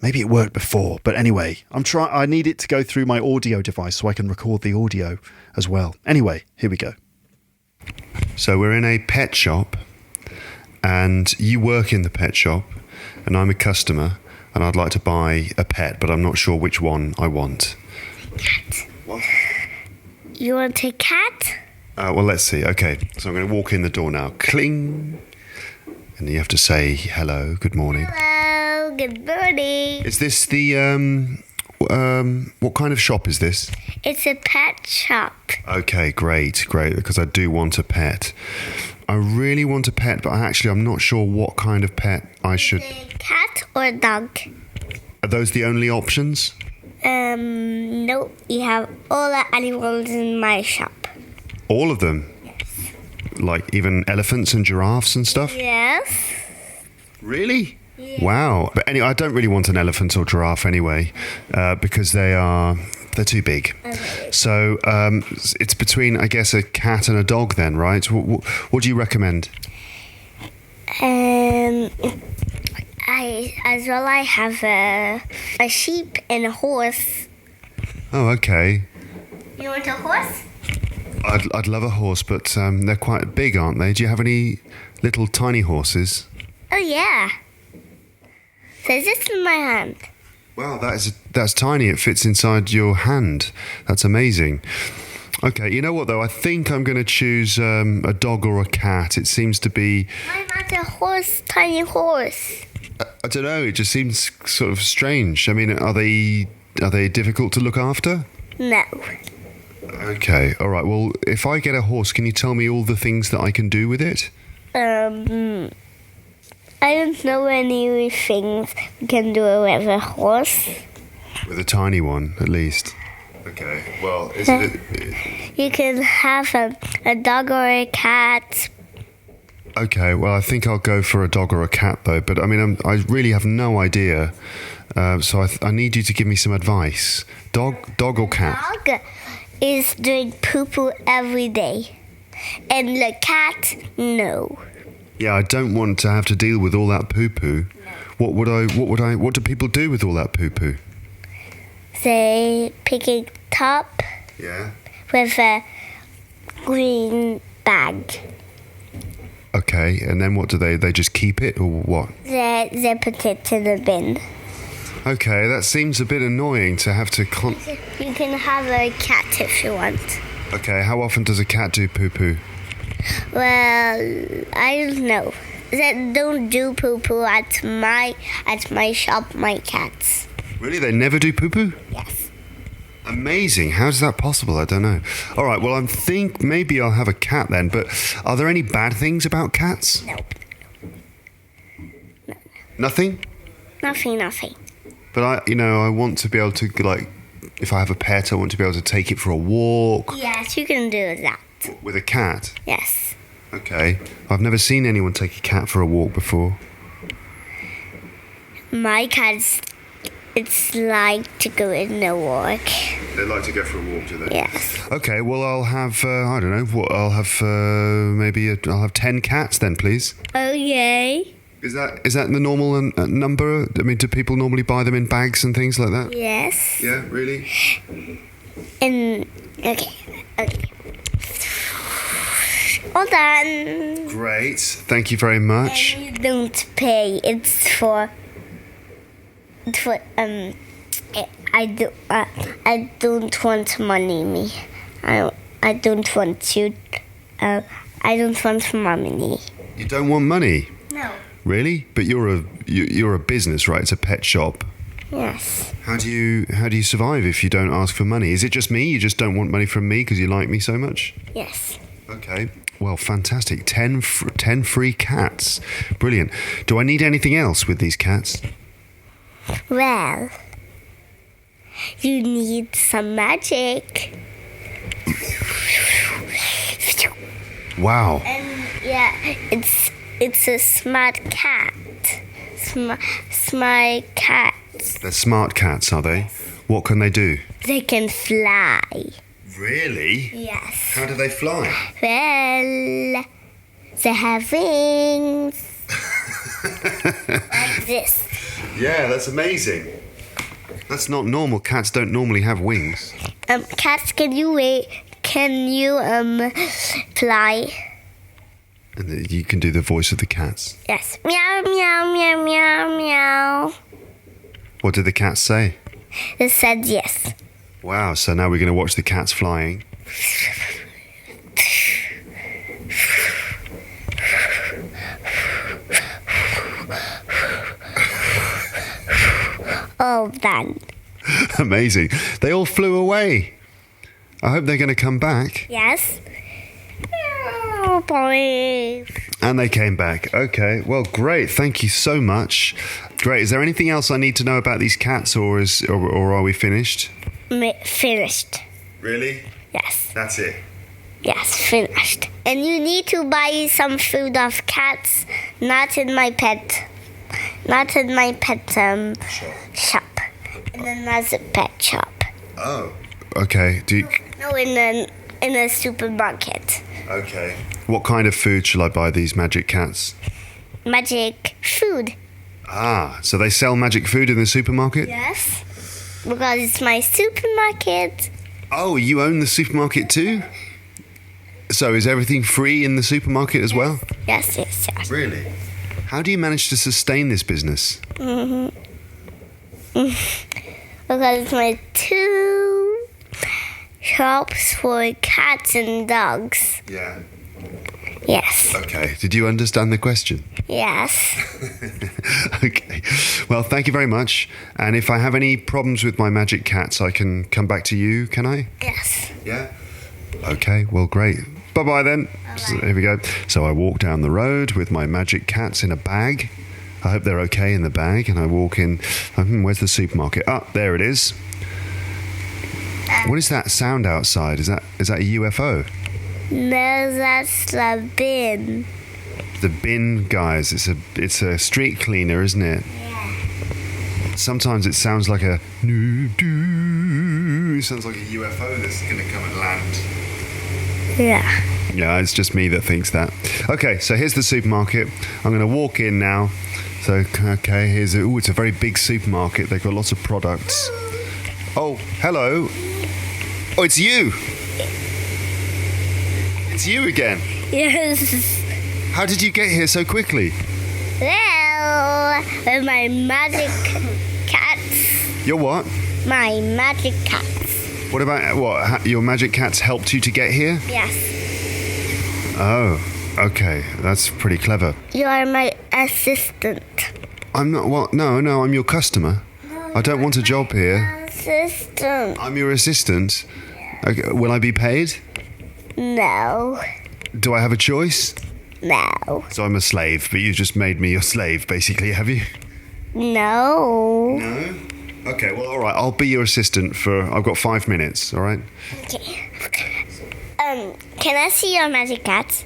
Maybe it worked before, but anyway, I need it to go through my audio device so I can record the audio as well. Anyway, here we go. So we're in a pet shop. And you work in the pet shop, and I'm a customer, and I'd like to buy a pet, but I'm not sure which one I want. Cat. What? You want a cat? Well, let's see. Okay, so I'm going to walk in the door now. Cling. And you have to say hello, good morning. Hello, good morning. Is this the, what kind of shop is this? It's a pet shop. Okay, great, because I do want a pet. I really want a pet, but I'm not sure what kind of pet I should... A cat or a dog? Are those the only options? No, you have all the animals in my shop. All of them? Yes. Like even elephants and giraffes and stuff? Yes. Really? Yeah. Wow. But anyway, I don't really want an elephant or giraffe anyway, because they're too big. Okay. So it's between, I guess, a cat and a dog then, right? What do you recommend? I have a sheep and a horse. Oh, okay. You want a horse? I'd love a horse, but they're quite big, aren't they? Do you have any little tiny horses? Oh, yeah. So this in my hand. Wow, that's tiny. It fits inside your hand. That's amazing. Okay, you know what, though? I think I'm going to choose a dog or a cat. It seems to be... Why not a horse, tiny horse? I don't know. It just seems sort of strange. I mean, are they difficult to look after? No. Okay, all right. Well, if I get a horse, can you tell me all the things that I can do with it? I don't know any things we can do with a horse. With a tiny one, at least. Okay, well, is it... You can have a dog or a cat. Okay, well, I think I'll go for a dog or a cat, though. But, I mean, I really have no idea. So I need you to give me some advice. Dog or cat? Dog is doing poo-poo every day. And the cat, no. Yeah, I don't want to have to deal with all that poo-poo. No. What do people do with all that poo-poo? They pick it up. Yeah. With a green bag. Okay, and then what do they just keep it or what? They put it in the bin. Okay, that seems a bit annoying to have to... You can have a cat if you want. Okay, how often does a cat do poo-poo? Well, I don't know. They don't do poo-poo at my shop, my cats. Really? They never do poo-poo? Yes. Amazing. How is that possible? I don't know. All right, well, I think maybe I'll have a cat then, but are there any bad things about cats? Nope. Nothing? Nothing. But I want to be able to, like, if I have a pet, I want to be able to take it for a walk. Yes, you can do that. With a cat? Yes. Okay. I've never seen anyone take a cat for a walk before. My cats, it's like to go in the walk. They like to go for a walk, do they? Yes. Okay, well, I'll have, I don't know, I'll have I'll have 10 cats then, please. Oh, yay. Is that the normal number? I mean, do people normally buy them in bags and things like that? Yes. Yeah, really? And, okay. All done. Great. Thank you very much. And you don't pay. It's for I don't want money. I don't want you. I don't want money. You don't want money? No. Really? But you're a business, right? It's a pet shop. Yes. How do you survive if you don't ask for money? Is it just me? You just don't want money from me because you like me so much? Yes. Okay. Well, fantastic. 10 free cats. Brilliant. Do I need anything else with these cats? Well, you need some magic. Wow. And yeah, it's a smart cat. Smart cat. They're smart cats, are they? What can they do? They can fly. Really? Yes. How do they fly? Well, they have wings. Like this. Yeah, that's amazing. That's not normal. Cats don't normally have wings. Cats, can you fly? And you can do the voice of the cats. Yes. Meow, meow, meow, meow, meow. What did the cats say? They said yes. Wow, so now we're going to watch the cats flying. All done. Amazing. They all flew away. I hope they're going to come back. Yes. Oh, boy. And they came back. Okay, well, great. Thank you so much. Great. Is there anything else I need to know about these cats, or are we finished? Finished. Really? Yes. That's it. Yes, finished. And you need to buy some food of cats, not in my pet shop. In another pet shop. Oh. Okay. No, in a supermarket. Okay. What kind of food shall I buy these magic cats? Magic food. Ah, so they sell magic food in the supermarket? Yes. Because it's my supermarket. Oh, you own the supermarket too? So is everything free in the supermarket as well? Yes. Really? How do you manage to sustain this business? Because it's my 2 shops for cats and dogs. Yeah. Yes. Okay. Did you understand the question? Yes. Okay. Well, thank you very much. And if I have any problems with my magic cats, I can come back to you, can I? Yes. Yeah. Okay. Well, great. Bye-bye then. So, here we go. So I walk down the road with my magic cats in a bag. I hope they're okay in the bag. And I walk in. Where's the supermarket? Ah, there it is. What is that sound outside? Is that a UFO? No, that's the bin. The bin, guys. It's a street cleaner, isn't it? Yeah. Sometimes it sounds like a it sounds like a UFO that's going to come and land. Yeah. Yeah, it's just me that thinks that. Okay, so here's the supermarket. I'm going to walk in now. So, okay, it's a very big supermarket. They've got lots of products. Oh, hello. Oh, it's you. It's you again. Yes. How did you get here so quickly? Well, with my magic cats. Your what? My magic cats. What about your magic cats helped you to get here? Yes. Oh, okay. That's pretty clever. You are my assistant. I'm not what? No, I'm your customer. I don't want a job here. Assistant. I'm your assistant. Okay, will I be paid? No. Do I have a choice? No. So I'm a slave, but you just made me your slave, basically, have you? No. No? Okay, well, all right. I'll be your assistant I've got 5 minutes, all right? Okay. Can I see your magic cats?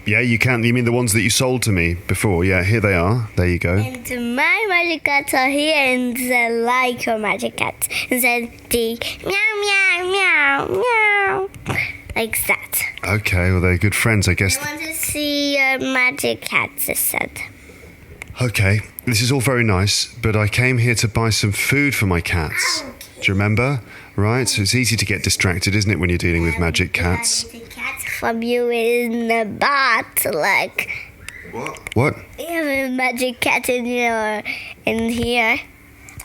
Yeah, you can. You mean the ones that you sold to me before? Yeah, here they are. There you go. And my magic cats are here, and they like your magic cats. And then they meow, meow, meow, meow. Like that. Okay, well, they're good friends, I guess. I want to see your magic cats, I said. Okay, this is all very nice, but I came here to buy some food for my cats. Do you remember? Right, so it's easy to get distracted, isn't it, when you're dealing with magic cats? Magic cats from you in the bot, like. What? You have a magic cat in here.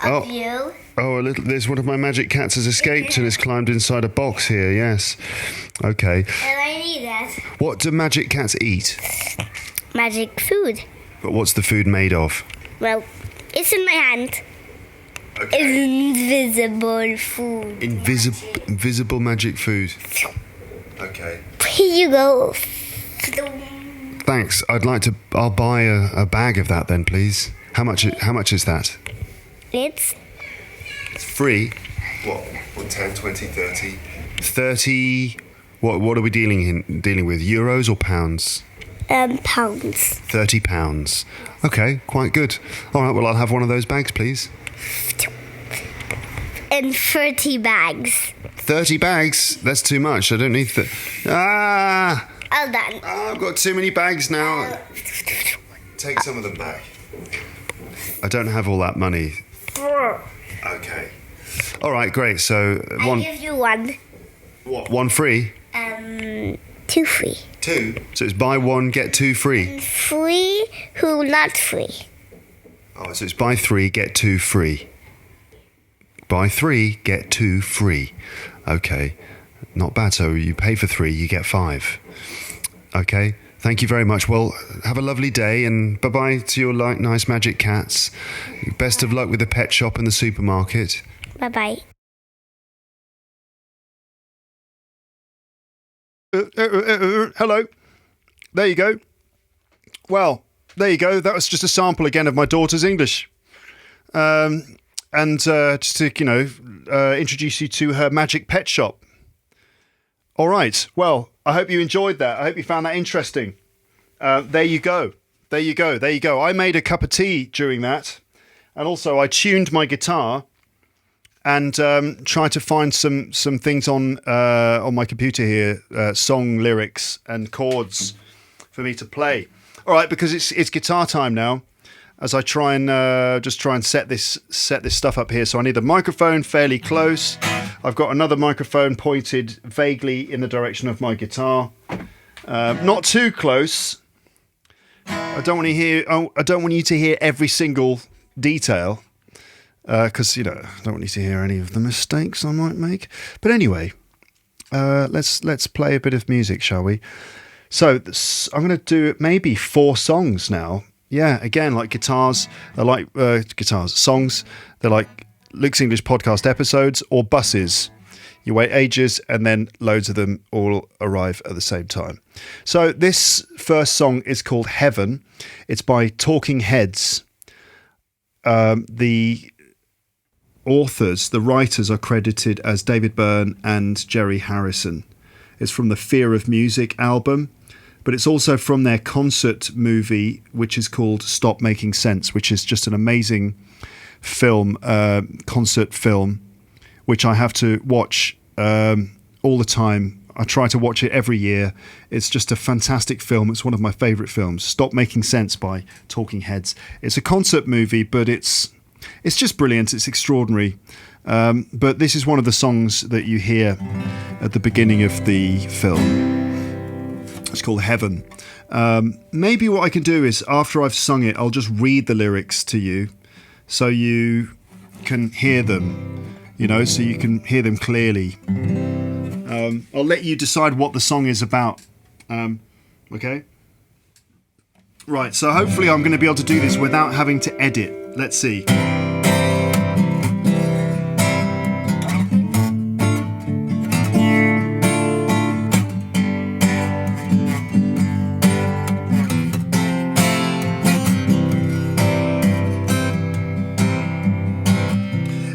Of you. Oh, there's one of my magic cats has escaped and has climbed inside a box here, yes. Okay. And I need that. What do magic cats eat? Magic food. But what's the food made of? Well, it's in my hand. Invisible food. Invisible magic food. Okay. Here you go. Thanks. I'll buy a bag of that then, please. How much is that? It's Free? What? 10, 20, 30? 30... What are we dealing with? Euros or pounds? pounds. £30. Okay, quite good. All right, well, I'll have one of those bags, please. And 30 bags. 30 bags? That's too much. I don't need that. All done. I've got too many bags now. Take some of them back. I don't have all that money. Okay. All right, great. So I give you one. What? One free? 2 free. 2? So it's buy one, get 2 free. Free who not free. Oh, so it's buy 3, get 2 free. Buy 3, get 2 free. Okay, not bad. So you pay for 3, you get 5. Okay, thank you very much. Well, have a lovely day, and bye-bye to your nice magic cats. Best of luck with the pet shop and the supermarket. Bye-bye. Hello. There you go. Well, there you go. That was just a sample again of my daughter's English. And just to, introduce you to her magic pet shop. All right. Well, I hope you enjoyed that. I hope you found that interesting. There you go. There you go. There you go. I made a cup of tea during that. And also I tuned my guitar and tried to find some things on my computer here, song lyrics and chords for me to play. All right, because it's guitar time now. As I try and set this stuff up here. So I need the microphone fairly close. I've got another microphone pointed vaguely in the direction of my guitar. Not too close. I don't want you to hear every single detail. Because I don't want you to hear any of the mistakes I might make. But anyway, let's play a bit of music, shall we? So I'm going to do maybe 4 songs now. Yeah, again, like guitars. I like songs. They're like Luke's English podcast episodes or buses. You wait ages and then loads of them all arrive at the same time. So this first song is called Heaven. It's by Talking Heads. The authors, the writers are credited as David Byrne and Jerry Harrison. It's from the Fear of Music album, but it's also from their concert movie, which is called Stop Making Sense, which is just an amazing film, concert film, which I have to watch all the time. I try to watch it every year. It's just a fantastic film. It's one of my favourite films. Stop Making Sense by Talking Heads. It's a concert movie, but it's just brilliant. It's extraordinary. But this is one of the songs that you hear at the beginning of the film. It's called Heaven. Maybe what I can do is, after I've sung it, I'll just read the lyrics to you so you can hear them, so you can hear them clearly. I'll let you decide what the song is about. Okay? Right, so hopefully I'm going to be able to do this without having to edit. Let's see.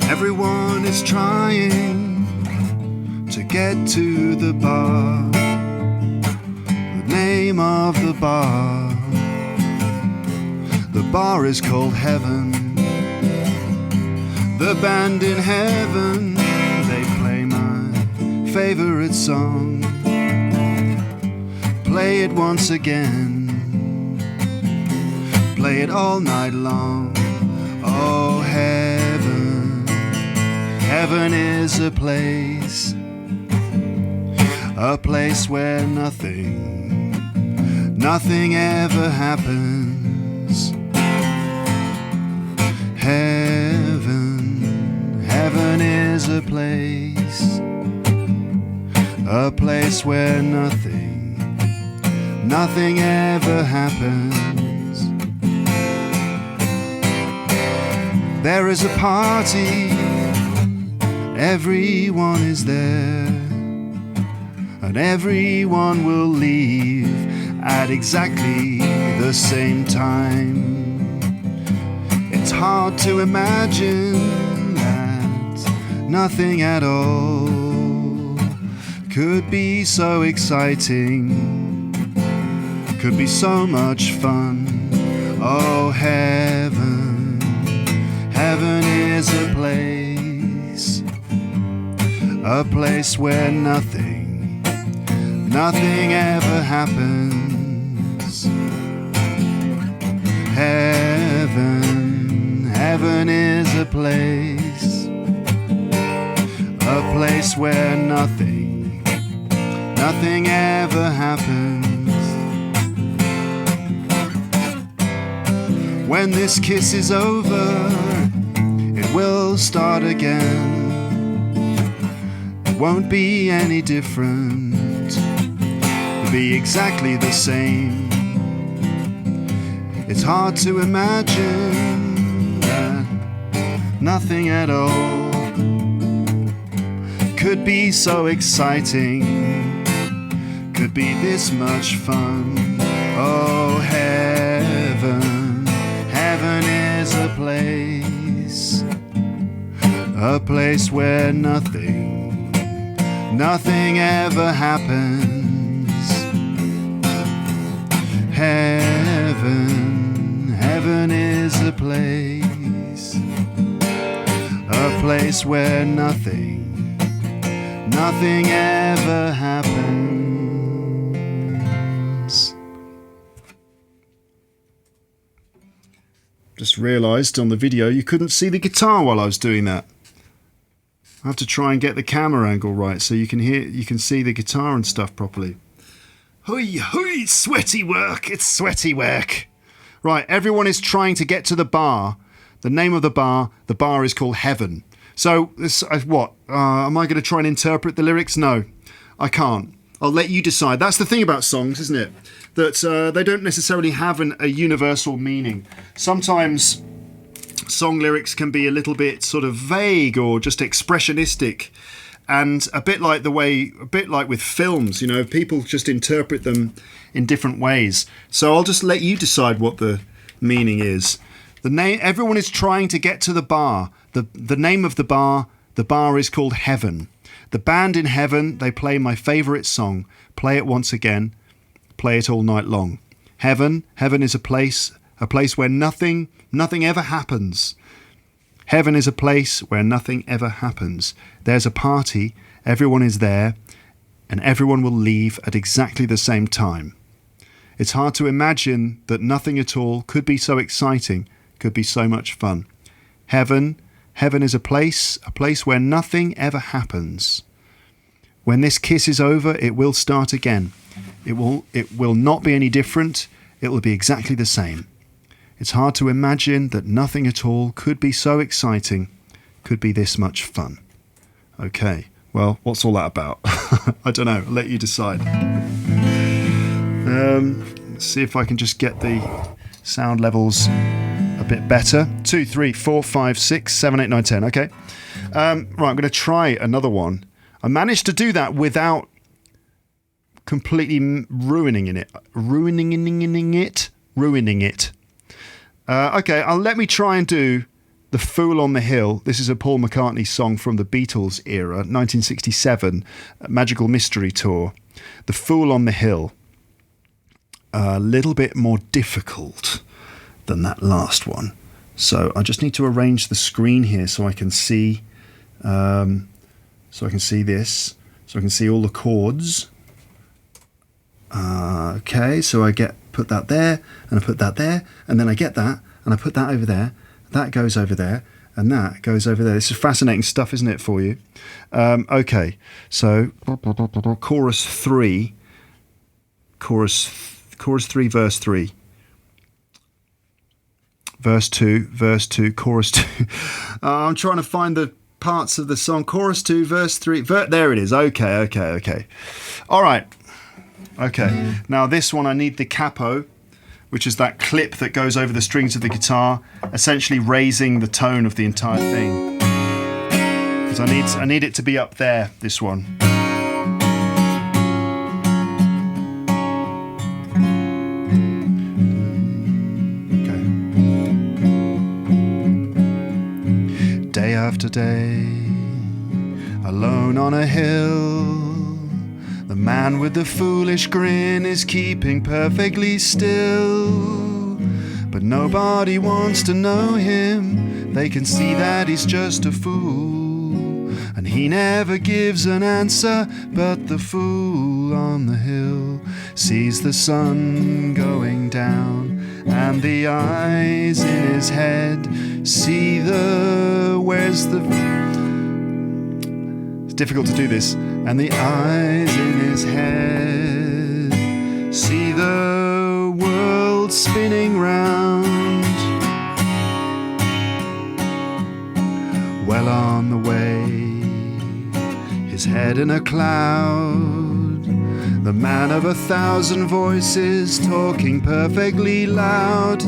Everyone is trying to get to the bar. The name of the bar. The bar is called Heaven. The band in heaven, they play my favorite song. Play it once again. Play it all night long. Oh, heaven. Heaven is a place where nothing ever happens. Heaven is a place where nothing ever happens. There is a party, everyone is there, and everyone will leave at exactly the same time. It's hard to imagine that nothing at all could be so exciting, could be so much fun. Oh, heaven, heaven is a place where nothing ever happens. Heaven is a place where nothing ever happens. When this kiss is over, it will start again. It won't be any different, it'll be exactly the same. It's hard to imagine that nothing at all could be so exciting, could be this much fun. Oh, heaven, heaven is a place where nothing ever happens. Heaven is a place where nothing ever happens. Just realised on the video you couldn't see the guitar while I was doing that. I have to try and get the camera angle right so you can see the guitar and stuff properly. Hoi, hoi, sweaty work, it's sweaty work. Right, everyone is trying to get to the bar. The name of the bar is called Heaven. So, this, what? Am I going to try and interpret the lyrics? No, I can't. I'll let you decide. That's the thing about songs, isn't it? That they don't necessarily have a universal meaning. Sometimes song lyrics can be a little bit sort of vague or just expressionistic, and a bit like with films, you know, people just interpret them in different ways. So I'll just let you decide what the meaning is. Everyone is trying to get to the bar. The name of the bar is called Heaven. The band in Heaven, they play my favourite song. Play it once again. Play it all night long. Heaven is a place where nothing ever happens. Heaven is a place where nothing ever happens. There's a party, everyone is there, and everyone will leave at exactly the same time. It's hard to imagine that nothing at all could be so exciting, could be so much fun. Heaven is a place where nothing ever happens. When this kiss is over, it will start again. It will not be any different. It will be exactly the same. It's hard to imagine that nothing at all could be so exciting, could be this much fun. Okay, well, what's all that about? I don't know. I'll let you decide. Let's see if I can just get the sound levels a bit better. 2, 3, 4, 5, 6, 7, 8, 9, 10. Okay. Right, I'm going to try another one. I managed to do that without completely ruining it. Okay, let me try and do The Fool on the Hill. This is a Paul McCartney song from the Beatles era, 1967, Magical Mystery Tour. The Fool on the Hill. A little bit more difficult than that last one. So I just need to arrange the screen here so I can see this. So I can see all the chords. Okay, so I put that there, and I put that there, and then I get that, and I put that over there, that goes over there, and that goes over there. This is fascinating stuff, isn't it, for you? Okay, so chorus 3, verse 3, verse 2, chorus 2. I'm trying to find the parts of the song. Chorus 2, verse 3, there it is. Okay. All right. Okay, now this one I need the capo. which is that clip that goes over the strings of the guitar, essentially raising the tone of the entire thing. Because I need it to be up there, this one. Okay. Day after day, alone on a hill, the man with the foolish grin is keeping perfectly still. But nobody wants to know him, they can see that he's just a fool. And he never gives an answer, but the fool on the hill sees the sun going down, and the eyes in his head see it's difficult to do this. And the eyes in his head see the world spinning round. Well on the way, his head in a cloud, the man of 1,000 voices talking perfectly loud.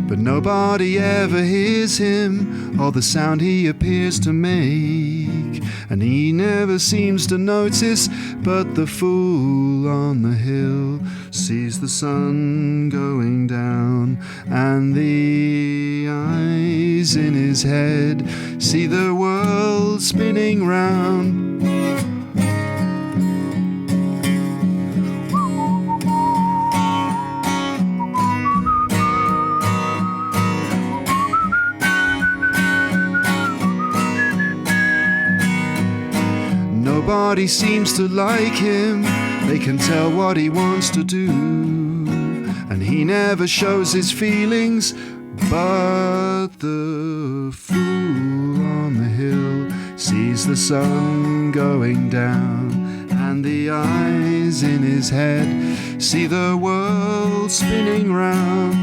But nobody ever hears him or the sound he appears to make, and he never seems to notice. But the fool on the hill sees the sun going down, and the eyes in his head see the world spinning round. Nobody seems to like him, they can tell what he wants to do, and he never shows his feelings. But the fool on the hill sees the sun going down, and the eyes in his head see the world spinning round.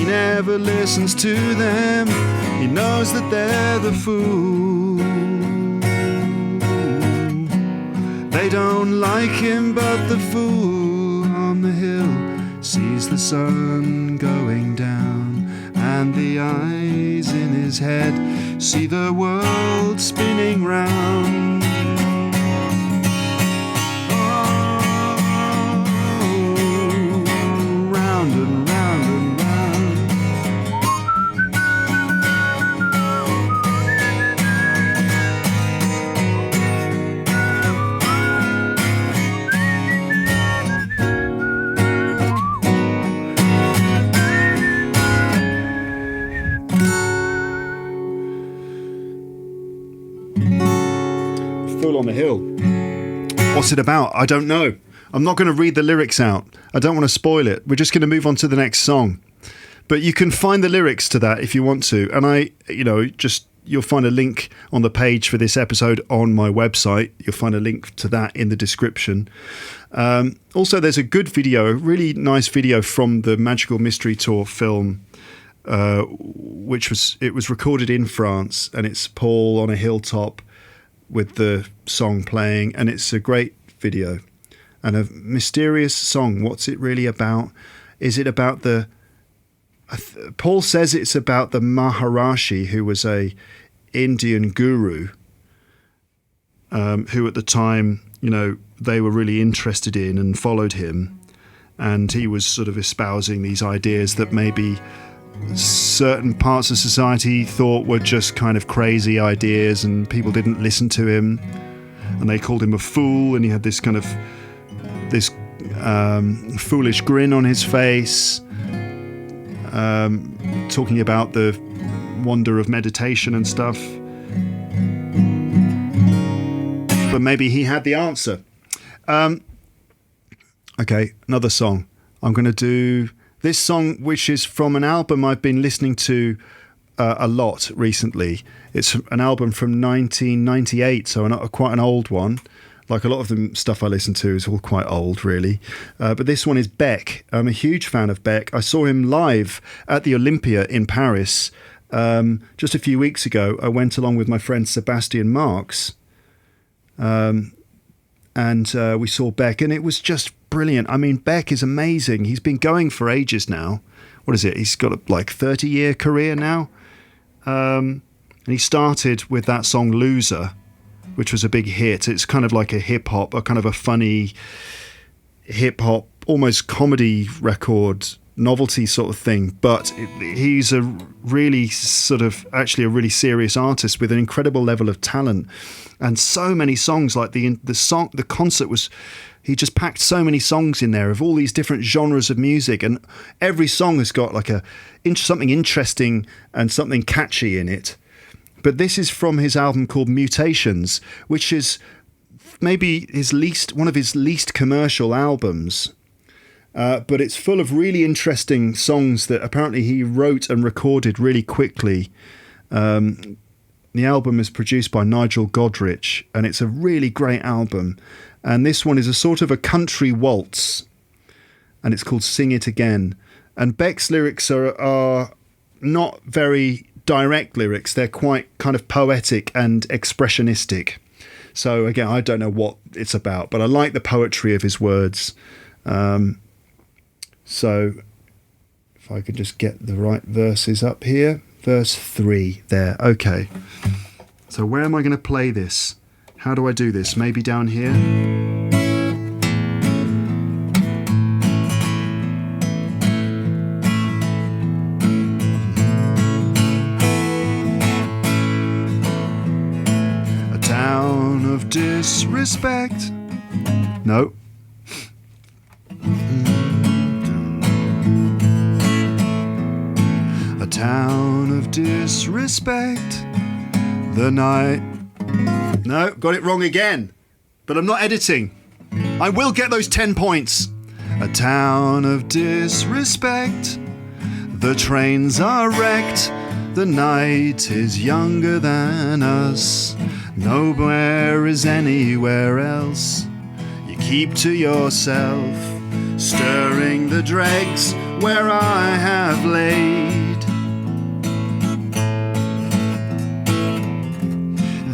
Never listens to them, he knows that they're the fool. They don't like him, but the fool on the hill sees the sun going down, and the eyes in his head see the world spinning round. On the Hill. What's it about? I don't know. I'm not going to read the lyrics out. I don't want to spoil it. We're just going to move on to the next song. But you can find the lyrics to that if you want to. And you'll find a link on the page for this episode on my website. You'll find a link to that in the description. Also, there's a good video, a really nice video from the Magical Mystery Tour film, which was recorded in France, and it's Paul on a hilltop with the song playing, and it's a great video and a mysterious song. What's it really about? Is it about Paul says it's about the Maharishi, who was a Indian guru, who at the time, they were really interested in and followed him, and he was sort of espousing these ideas that maybe certain parts of society thought were just kind of crazy ideas, and people didn't listen to him, and they called him a fool, and he had this kind of foolish grin on his face, talking about the wonder of meditation and stuff. But maybe he had the answer. Okay, another song. I'm going to do this song, which is from an album I've been listening to a lot recently. It's an album from 1998, so quite an old one. Like a lot of the stuff I listen to is all quite old, really. But this one is Beck. I'm a huge fan of Beck. I saw him live at the Olympia in Paris just a few weeks ago. I went along with my friend Sebastian Marks, and we saw Beck, and it was just brilliant. I mean, Beck is amazing. He's been going for ages now. What is it? He's got a 30-year career now. And he started with that song Loser, which was a big hit. It's kind of like a hip-hop, a kind of a funny hip-hop, almost comedy record, novelty sort of thing. But he's a really actually a really serious artist with an incredible level of talent. And so many songs, like the concert was... He just packed so many songs in there of all these different genres of music, and every song has got like something interesting and something catchy in it. But this is from his album called Mutations, which is maybe one of his least commercial albums. But it's full of really interesting songs that apparently he wrote and recorded really quickly. The album is produced by Nigel Godrich, and it's a really great album. And this one is a sort of a country waltz, and it's called Sing It Again. And Beck's lyrics are not very direct lyrics. They're quite kind of poetic and expressionistic. So again, I don't know what it's about, but I like the poetry of his words. So if I could just get the right verses up here. Verse 3 there. Okay. So where am I going to play this? How do I do this? Maybe down here? A town of disrespect. No. A town of disrespect. The night... No, got it wrong again. But I'm not editing. I will get those 10 points. A town of disrespect. The trains are wrecked. The night is younger than us. Nowhere is anywhere else. You keep to yourself, stirring the dregs where I have laid.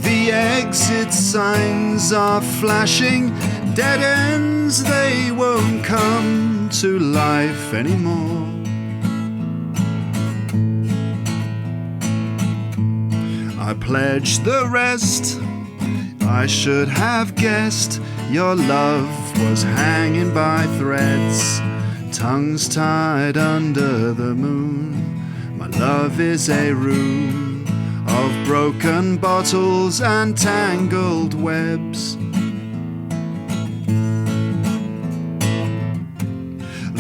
The exit signs are flashing, dead ends, they won't come to life anymore. I pledge the rest, I should have guessed your love was hanging by threads, tongues tied under the moon. My love is a room of broken bottles and tangled webs.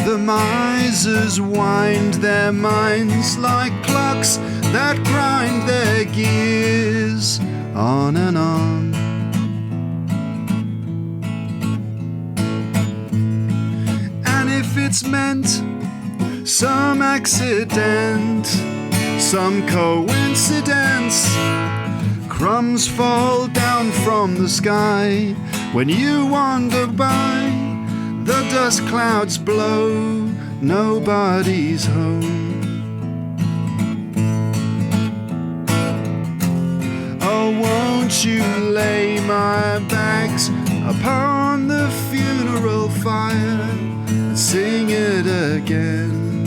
The misers wind their minds like clocks that grind their gears on and on. And if it's meant some accident, some coincidence, crumbs fall down from the sky when you wander by. The dust clouds blow, nobody's home. Oh, won't you lay my bags upon the funeral fire and sing it again?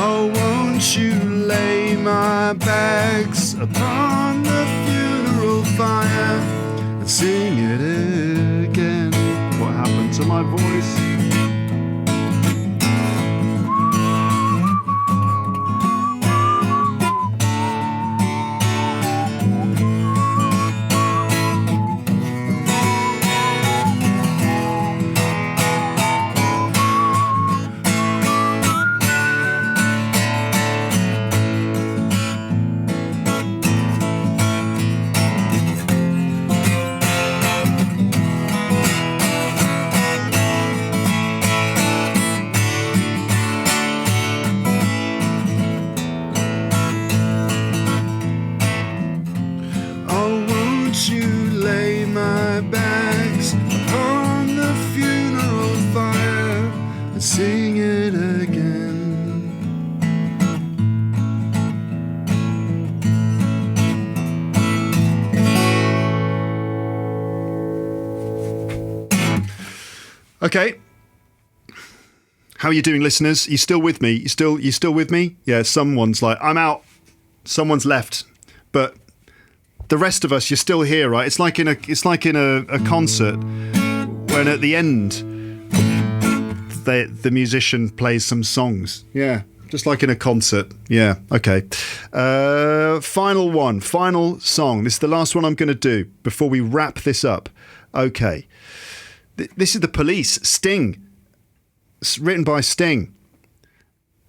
Oh, won't you lay my bags upon the funeral fire and sing it again? What happened to my voice? Okay. How are you doing, listeners? You still with me? You still with me? Yeah, someone's like, I'm out. Someone's left. But the rest of us, you're still here, right? It's like in a concert when at the end the musician plays some songs. Yeah. Just like in a concert. Yeah, okay. Final song. This is the last one I'm going to do before we wrap this up. Okay. This is The Police, Sting. It's written by Sting.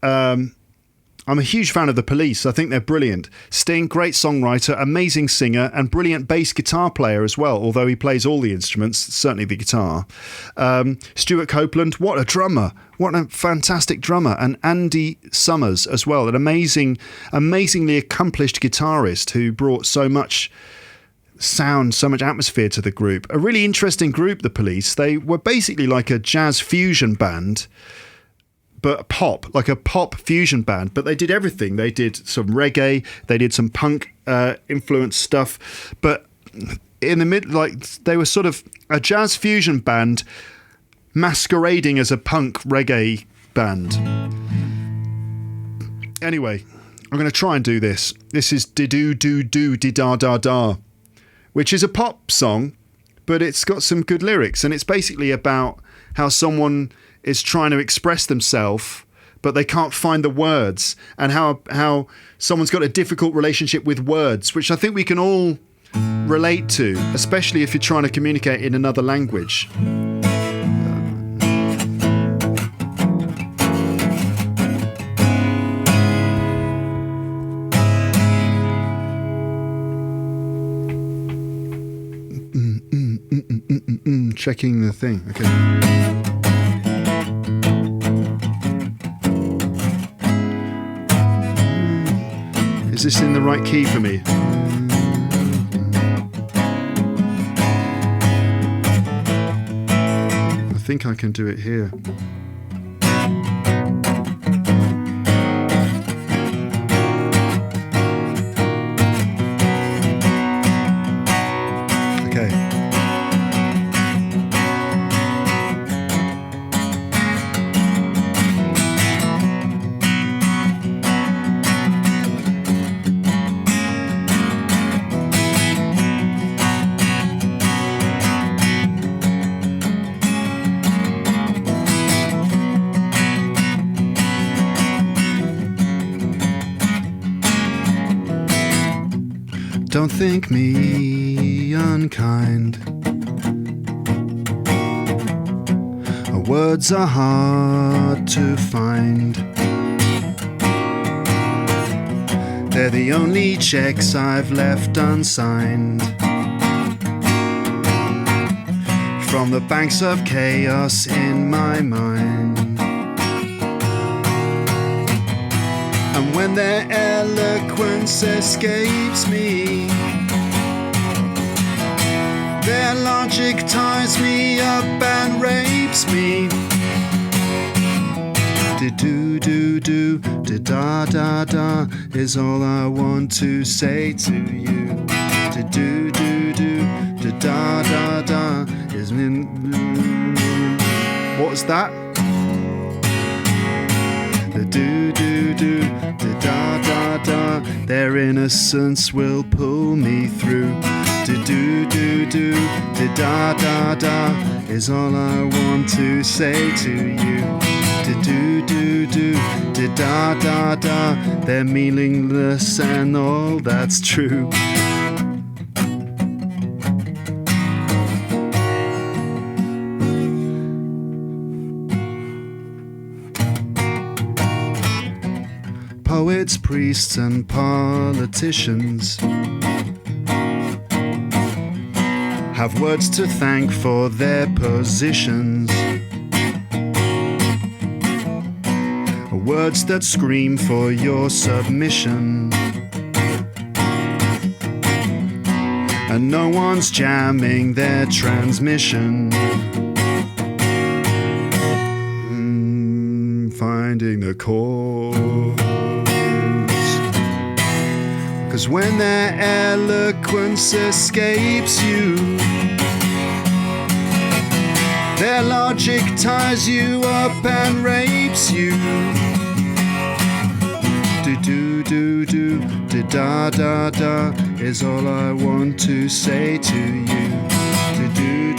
I'm a huge fan of The Police. I think they're brilliant. Sting, great songwriter, amazing singer, and brilliant bass guitar player as well, although he plays all the instruments, certainly the guitar. Stuart Copeland, what a drummer. What a fantastic drummer. And Andy Summers as well, an amazingly accomplished guitarist who brought so much sound, so much atmosphere to the group. A really interesting group, The Police. They were basically like a jazz fusion band, but like a pop fusion band, but they did everything. They did some reggae, they did some punk influenced stuff, but in the they were sort of a jazz fusion band masquerading as a punk reggae band. Anyway, I'm going to try and do this. This is Di-do do do di-da da da, which is a pop song, but it's got some good lyrics, and it's basically about how someone is trying to express themselves, but they can't find the words, and how someone's got a difficult relationship with words, which I think we can all relate to, especially if you're trying to communicate in another language. Checking the thing. Okay. Is this in the right key for me? I think I can do it here. Okay. Don't think me unkind. Words are hard to find. They're the only checks I've left unsigned. From the banks of chaos in my mind. And when their eloquence escapes me, their logic ties me up and rapes me. Do-do-do-do, da-da-da-da is all I want to say to you. Do-do-do-do, da-da-da-da is... What was that? The do-do-do, da-da-da-da, their innocence will pull me through. Do-do-do-do, da-da-da-da is all I want to say to you. Do-do-do-do, da-da-da-da, they're meaningless and all that's true. Poets, priests and politicians have words to thank for their positions. Words that scream for your submission. And no one's jamming their transmission. Finding the chords. 'Cause when their eloquence escapes you, Their logic ties you up and rapes you. Do da da da is all I want to say to you. Do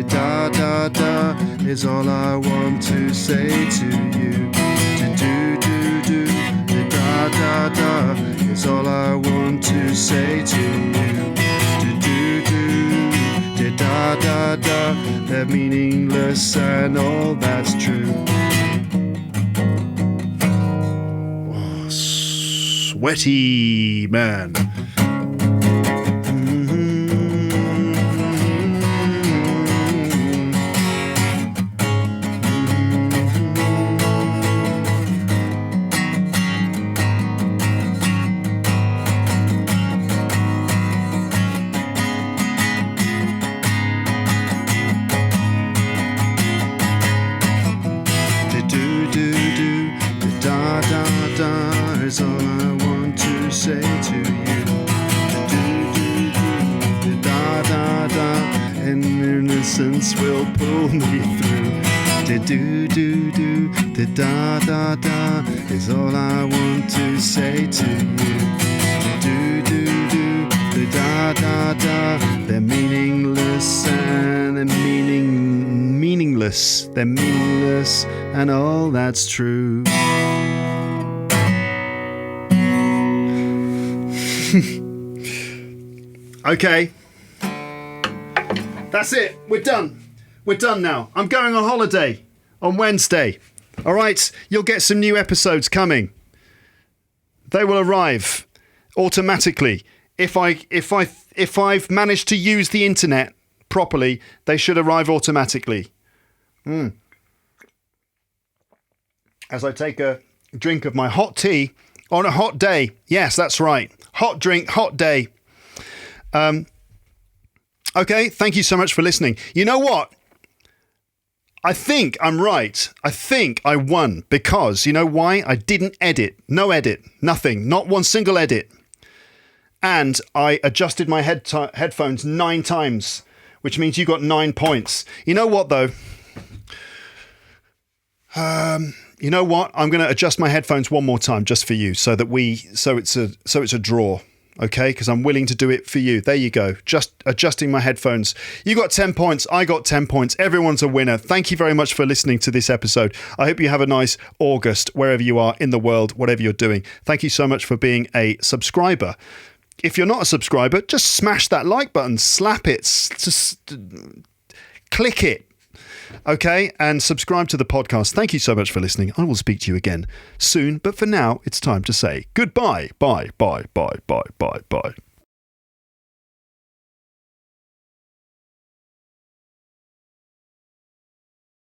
da da da is all I want to say to you. Do da da da is all I want to say to you. Do da da da, they're meaningless and all that's true. Sweaty man. Is all I want to say to you. Da da da, and innocence will pull me through. Da da da is all I want to say to you. Da da da, they're meaningless and they're meaningless. They're meaningless and all that's true. Okay, that's it. We're done. We're done now. I'm going on holiday on Wednesday. All right, you'll get some new episodes coming. They will arrive automatically. If I've managed to use the internet properly, they should arrive automatically. As I take a drink of my hot tea on a hot day. Yes, that's right. Hot drink, hot day. Okay, thank you so much for listening. You know what? I think I'm right. I think I won because, you know why? I didn't edit. No edit. Nothing. Not one single edit. And I adjusted my headphones 9 times, which means you got 9 points. You know what, though? You know what? I'm going to adjust my headphones one more time just for you so it's a draw. Okay, because I'm willing to do it for you. There you go. Just adjusting my headphones. You got 10 points. I got 10 points. Everyone's a winner. Thank you very much for listening to this episode. I hope you have a nice August wherever you are in the world, whatever you're doing. Thank you so much for being a subscriber. If you're not a subscriber, just smash that like button. Slap it. Just click it. Okay, and subscribe to the podcast. Thank you so much for listening. I will speak to you again soon, but for now, it's time to say goodbye. Bye, bye, bye, bye, bye, bye.